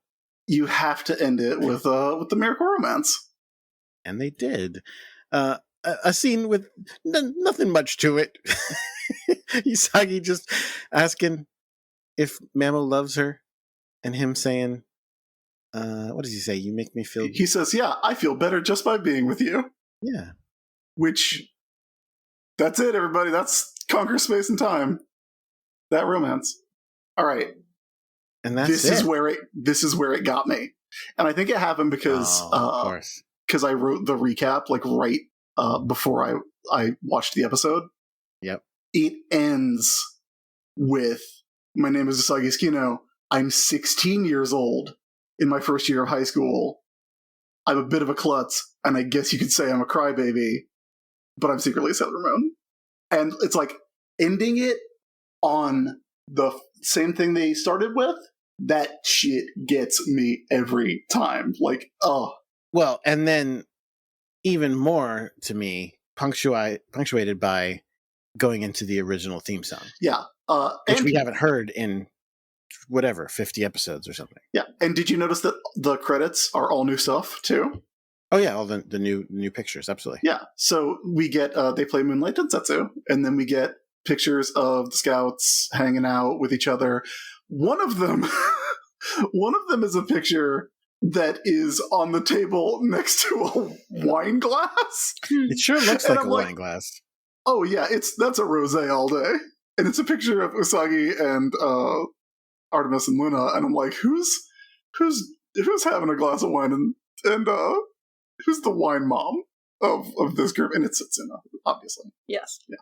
You have to end it with the Miracle Romance, and they did. A scene with nothing much to it. Usagi just asking if Mamo loves her, and him saying, "What does he say? You make me feel." He says, "Yeah, I feel better just by being with you." Yeah. Which, that's it, everybody. That's Conquer Space and Time. That romance. All right. And that's this is where it got me, and I think it happened because I wrote the recap like right before I watched the episode. Yep. It ends with, "My name is Usagi Tsukino. I'm 16 years old in my first year of high school. I'm a bit of a klutz, and I guess you could say I'm a crybaby, but I'm secretly Sailor Moon." And it's like ending it on the same thing they started with. That shit gets me every time. Like, oh. Well, and then even more to me, punctuated by going into the original theme song. Yeah. Which we haven't heard in 50 episodes or something. Yeah. And did you notice that the credits are all new stuff too? Oh yeah, all the new pictures, absolutely. Yeah, so we get they play Moonlight Densetsu, and then we get pictures of the scouts hanging out with each other. One of them is a picture that is on the table next to a wine glass. It sure looks like a wine glass. Oh yeah, that's a rosé all day, and it's a picture of Usagi and Artemis and Luna, and I'm like, who's having a glass of wine, and who's the wine mom of this group? And it's Setsuna, obviously. Yes. Yeah.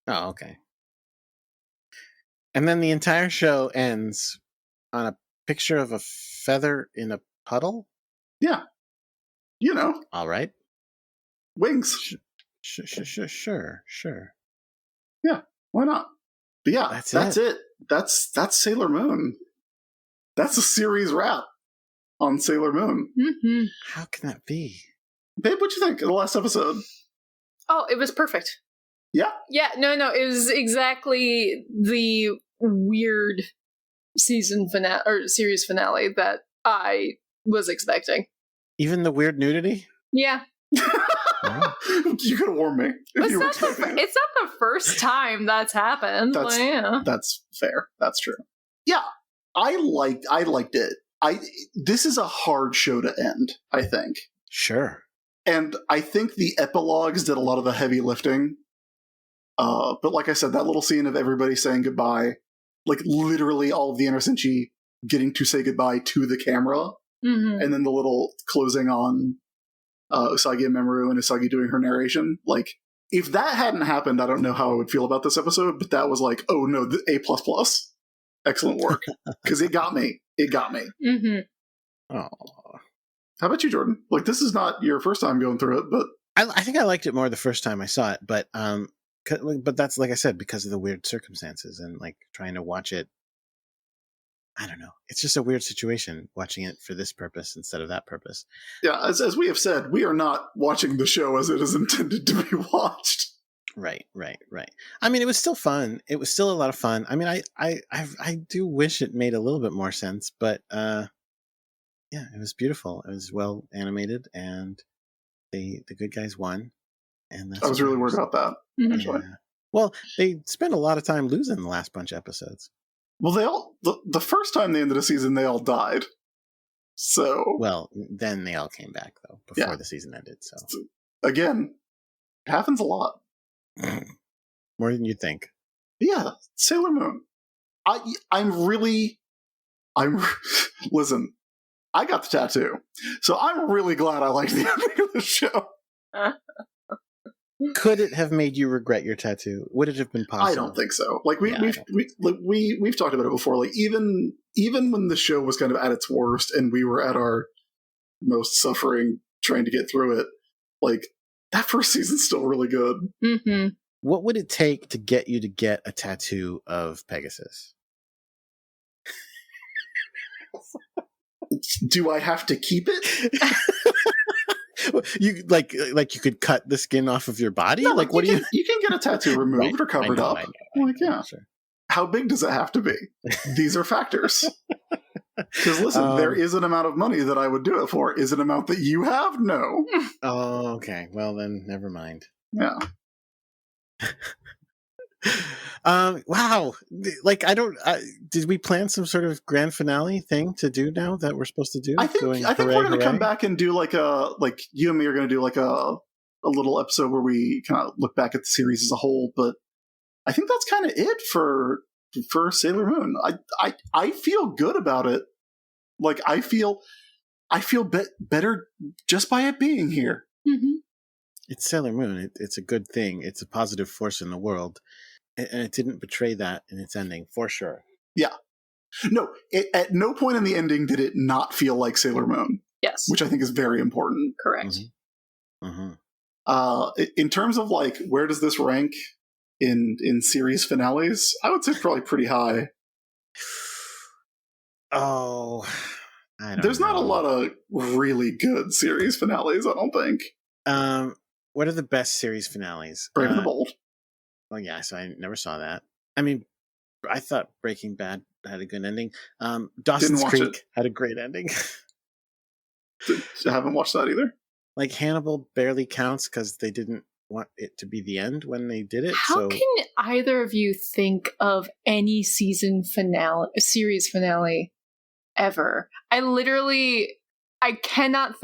Oh, okay. And then the entire show ends on a picture of a feather in a puddle? Yeah. You know. All right. Wings. Sure. Yeah, why not? But yeah, that's it. That's Sailor Moon. That's a series wrap on Sailor Moon. Mm-hmm. How can that be? Babe, what'd you think of the last episode? Oh, it was perfect. Yeah? Yeah, no, it was exactly the weird season finale or series finale that I was expecting. Even the weird nudity? Yeah. You could have warned me. It's not the first time that's happened. That's fair. That's true. Yeah, I liked it. This is a hard show to end, I think. Sure. And I think the epilogues did a lot of the heavy lifting. But like I said, that little scene of everybody saying goodbye, like literally all of the Inner Senshi getting to say goodbye to the camera, and then the little closing on Usagi and Mamoru and Usagi doing her narration. Like, if that hadn't happened, I don't know how I would feel about this episode, but that was like, oh no, A++. Excellent work. Because it got me. Oh. How about you, Jordan? Like, this is not your first time going through it, but I think I liked it more the first time I saw it, but that's, like I said, because of the weird circumstances and like trying to watch it. I don't know. It's just a weird situation watching it for this purpose instead of that purpose. Yeah, as we have said, we are not watching the show as it is intended to be watched. Right. I mean, it was still fun. It was still a lot of fun. I mean, I do wish it made a little bit more sense, but yeah, it was beautiful. It was well animated, and the good guys won. And I was really worried about that. Actually. Yeah. Well, they spent a lot of time losing the last bunch of episodes. Well, they all the first time they ended a season, they all died. So then they all came back though before the season ended. So again, it happens a lot. More than you think. Yeah, Sailor Moon. Listen. I got the tattoo, so I'm really glad I liked the ending of the show. Could it have made you regret your tattoo? Would it have been possible? I don't think so. Like we've talked about it before. Like even when the show was kind of at its worst and we were at our most suffering trying to get through it, like that first season's still really good. Mm-hmm. What would it take to get you to get a tattoo of Pegasus? Do I have to keep it? You like you could cut the skin off of your body? No, like what do you? You can get a tattoo removed or covered up. I know, sure. How big does it have to be? These are factors. Because listen, there is an amount of money that I would do it for. Is it an amount that you have? No. Oh, okay. Well, then never mind. Yeah. Wow. Like did we plan some sort of grand finale thing to do now that we're supposed to do? I think we're going to come back and do like you and me are going to do like a little episode where we kind of look back at the series as a whole. But I think that's kind of it for Sailor Moon. I feel good about it. Like I feel better just by it being here. Mm-hmm. It's Sailor Moon. It's a good thing. It's a positive force in the world. And it didn't betray that in its ending, for sure. Yeah. No, at no point in the ending did it not feel like Sailor Moon. Yes. Which I think is very important. Correct. Mm-hmm. In terms of like, where does this rank in series finales? I would say probably pretty high. Oh, There's not a lot of really good series finales, I don't think. What are the best series finales? Brave and the Bold. Oh yeah, so I never saw that. I mean, I thought Breaking Bad had a good ending. Dawson's Creek had a great ending. I haven't watched that either. like Hannibal barely counts because they didn't want it to be the end when they did it. How can either of you think of any series finale ever? I can't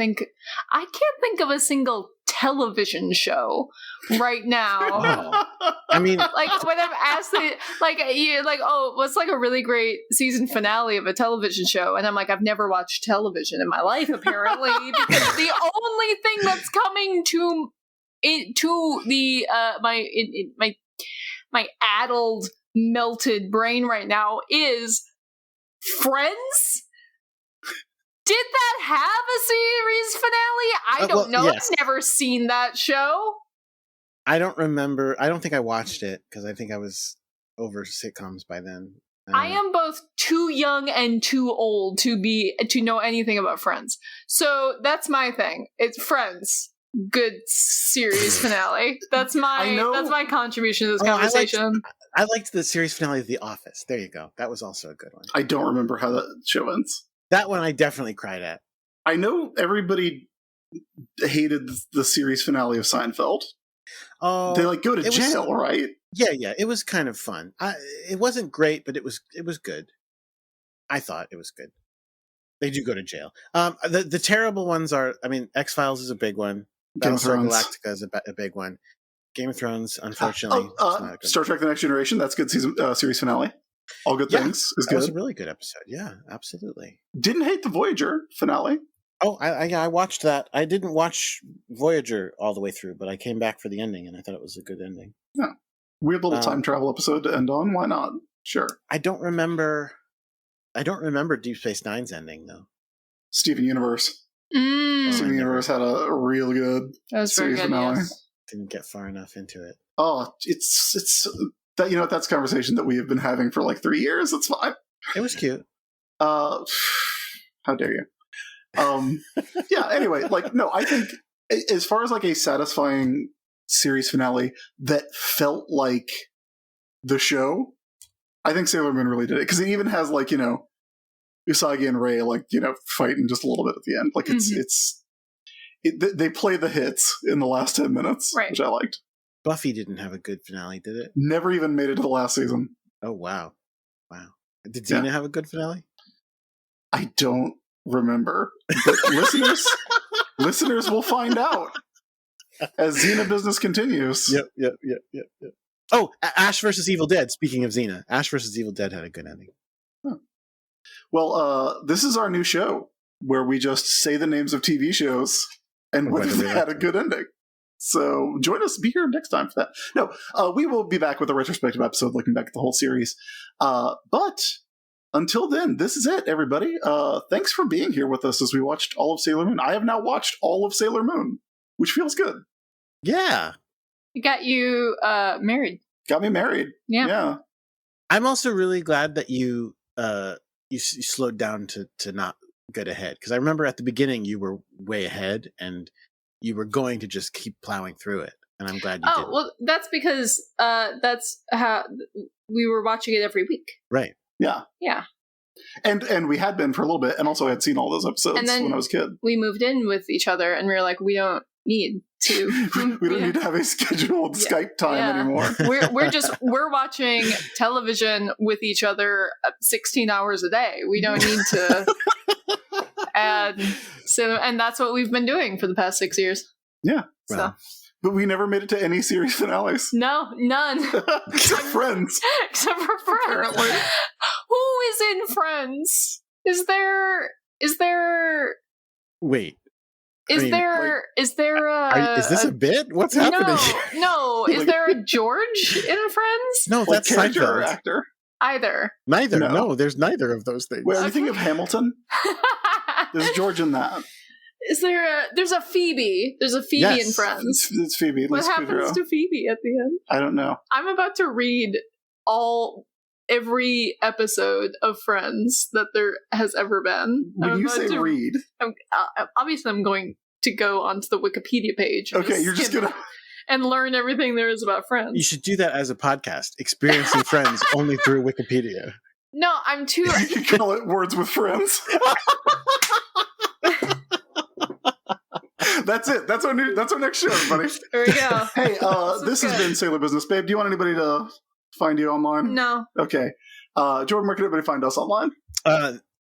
think of a single television show right now. Wow. I mean, like when I'm asked what's like a really great season finale of a television show, and I'm like, I've never watched television in my life apparently, because the only thing that's coming to the my addled, melted brain right now is Friends. Did that have a series finale? I don't know. Yes. I've never seen that show. I don't remember. I don't think I watched it because I think I was over sitcoms by then. I am both too young and too old to know anything about Friends. So that's my thing. It's Friends. Good series finale. That's my contribution to this conversation. I liked the series finale of The Office. There you go. That was also a good one. I don't remember how that show ends. That one I definitely cried at. I know everybody hated the series finale of Seinfeld. Oh, they go to jail, right? Yeah. It was kind of fun. It wasn't great, but it was good. I thought it was good. They do go to jail. The terrible ones are, X-Files is a big one. Battlestar Galactica is a big one. Game of Thrones, unfortunately. Star Trek: The Next Generation. That's good series finale. All Good Things is good. That was a really good episode. Yeah, absolutely. Didn't hate the Voyager finale. Oh, I watched that. I didn't watch Voyager all the way through, but I came back for the ending, and I thought it was a good ending. Yeah. Weird little time travel episode to end on. Why not? Sure. I don't remember Deep Space Nine's ending, though. Steven Universe. Steven Universe had a real good series finale. Yes. Didn't get far enough into it. Oh, it's that, that's a conversation that we have been having for like 3 years. It's fine. It was cute. How dare you? Yeah. Anyway, I think as far as like a satisfying series finale that felt like the show, I think Sailor Moon really did it, because it even has Usagi and Rei fighting just a little bit at the end. Like they play the hits in the last 10 minutes, right, which I liked. Buffy didn't have a good finale, did it? Never even made it to the last season. Oh, wow. Did Xena have a good finale? I don't remember. But listeners will find out as Xena business continues. Yep. Oh, Ash vs. Evil Dead. Speaking of Xena, Ash vs. Evil Dead had a good ending. Huh. Well, this is our new show where we just say the names of TV shows and whether they had a good ending. So join us. Be here next time for that. No, we will be back with a retrospective episode looking back at the whole series. But until then, this is it, everybody. Thanks for being here with us as we watched all of Sailor Moon. I have now watched all of Sailor Moon, which feels good. Yeah. It got you married. Got me married. Yeah. I'm also really glad that you slowed down to not get ahead, because I remember at the beginning you were way ahead and you were going to just keep plowing through it, and I'm glad you did. Well, that's because that's how we were watching it every week. Right. Yeah. And we had been for a little bit, and also had seen all those episodes when I was a kid. We moved in with each other, and we were like, we don't need to. we don't need to have a scheduled Skype time anymore. We're watching television with each other 16 hours a day. We don't need to add. So, and that's what we've been doing for the past 6 years. Yeah. So. Wow. But we never made it to any series finales. No, none. Except Friends. Except for Friends. Apparently. Who is in Friends? Is there? Wait. Is this a bit? What's happening? No. Is there a George in Friends? No, that's Seinfeld. Or actor. Either. Neither. No, there's neither of those things. Wait, are you thinking of Hamilton? There's George in that. Is there there's a Phoebe. There's a Phoebe in Friends. It's Phoebe. What happens to Phoebe at the end? I don't know. I'm about to read every episode of Friends that there has ever been. When you say read, obviously I'm going to go onto the Wikipedia page. Okay, you're just gonna and learn everything there is about Friends. You should do that as a podcast, experiencing Friends only through Wikipedia. No, I'm too. You can call it Words with Friends. That's it. That's our next show, everybody. There we go. Hey, this has been Sailor Business, babe. Do you want anybody to find you online? No. Okay. Jordan, where can everybody find us online?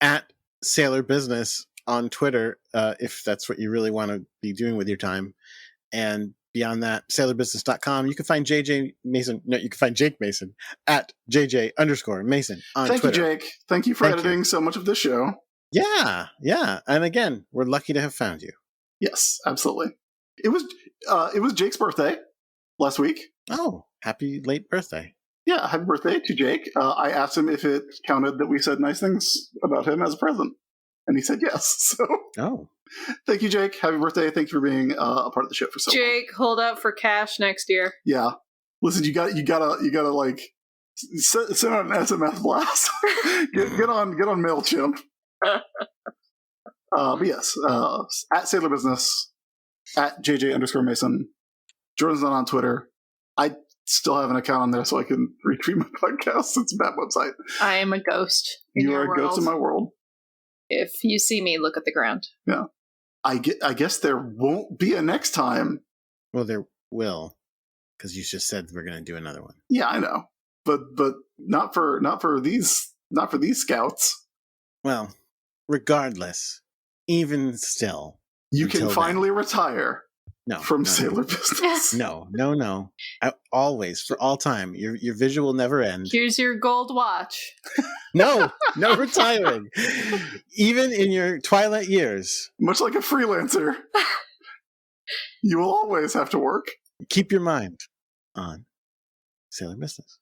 At Sailor Business on Twitter, if that's what you really want to be doing with your time. And beyond that, sailorbusiness.com. You can find JJ Mason. No, you can find Jake Mason at JJ_Mason on Thank Twitter. you, Jake. Thank you for editing so much of this show. Yeah. And again, we're lucky to have found you. Yes, absolutely. It was Jake's birthday last week. Oh, happy late birthday. Yeah, happy birthday to Jake. I asked him if it counted that we said nice things about him as a present. And he said yes. So, thank you, Jake. Happy birthday. Thank you for being a part of the show for so long. Jake, hold out for cash next year. Yeah. Listen, you gotta like send out an SMS blast. get on MailChimp. But yes, at Sailor Business, at JJ_Mason. Jordan's not on Twitter. I still have an account on there so I can retweet my podcast. It's a bad website. I am a ghost. You are a ghost in my world. If you see me, look at the ground. Yeah. I guess there won't be a next time. Well, there will, because you just said we're going to do another one. Yeah, I know, but not for these scouts. Well, regardless, even still, you can finally retire. From Sailor Business. No. Always, for all time. Your visual will never end. Here's your gold watch. No retiring. Even in your twilight years. Much like a freelancer, you will always have to work. Keep your mind on Sailor Business.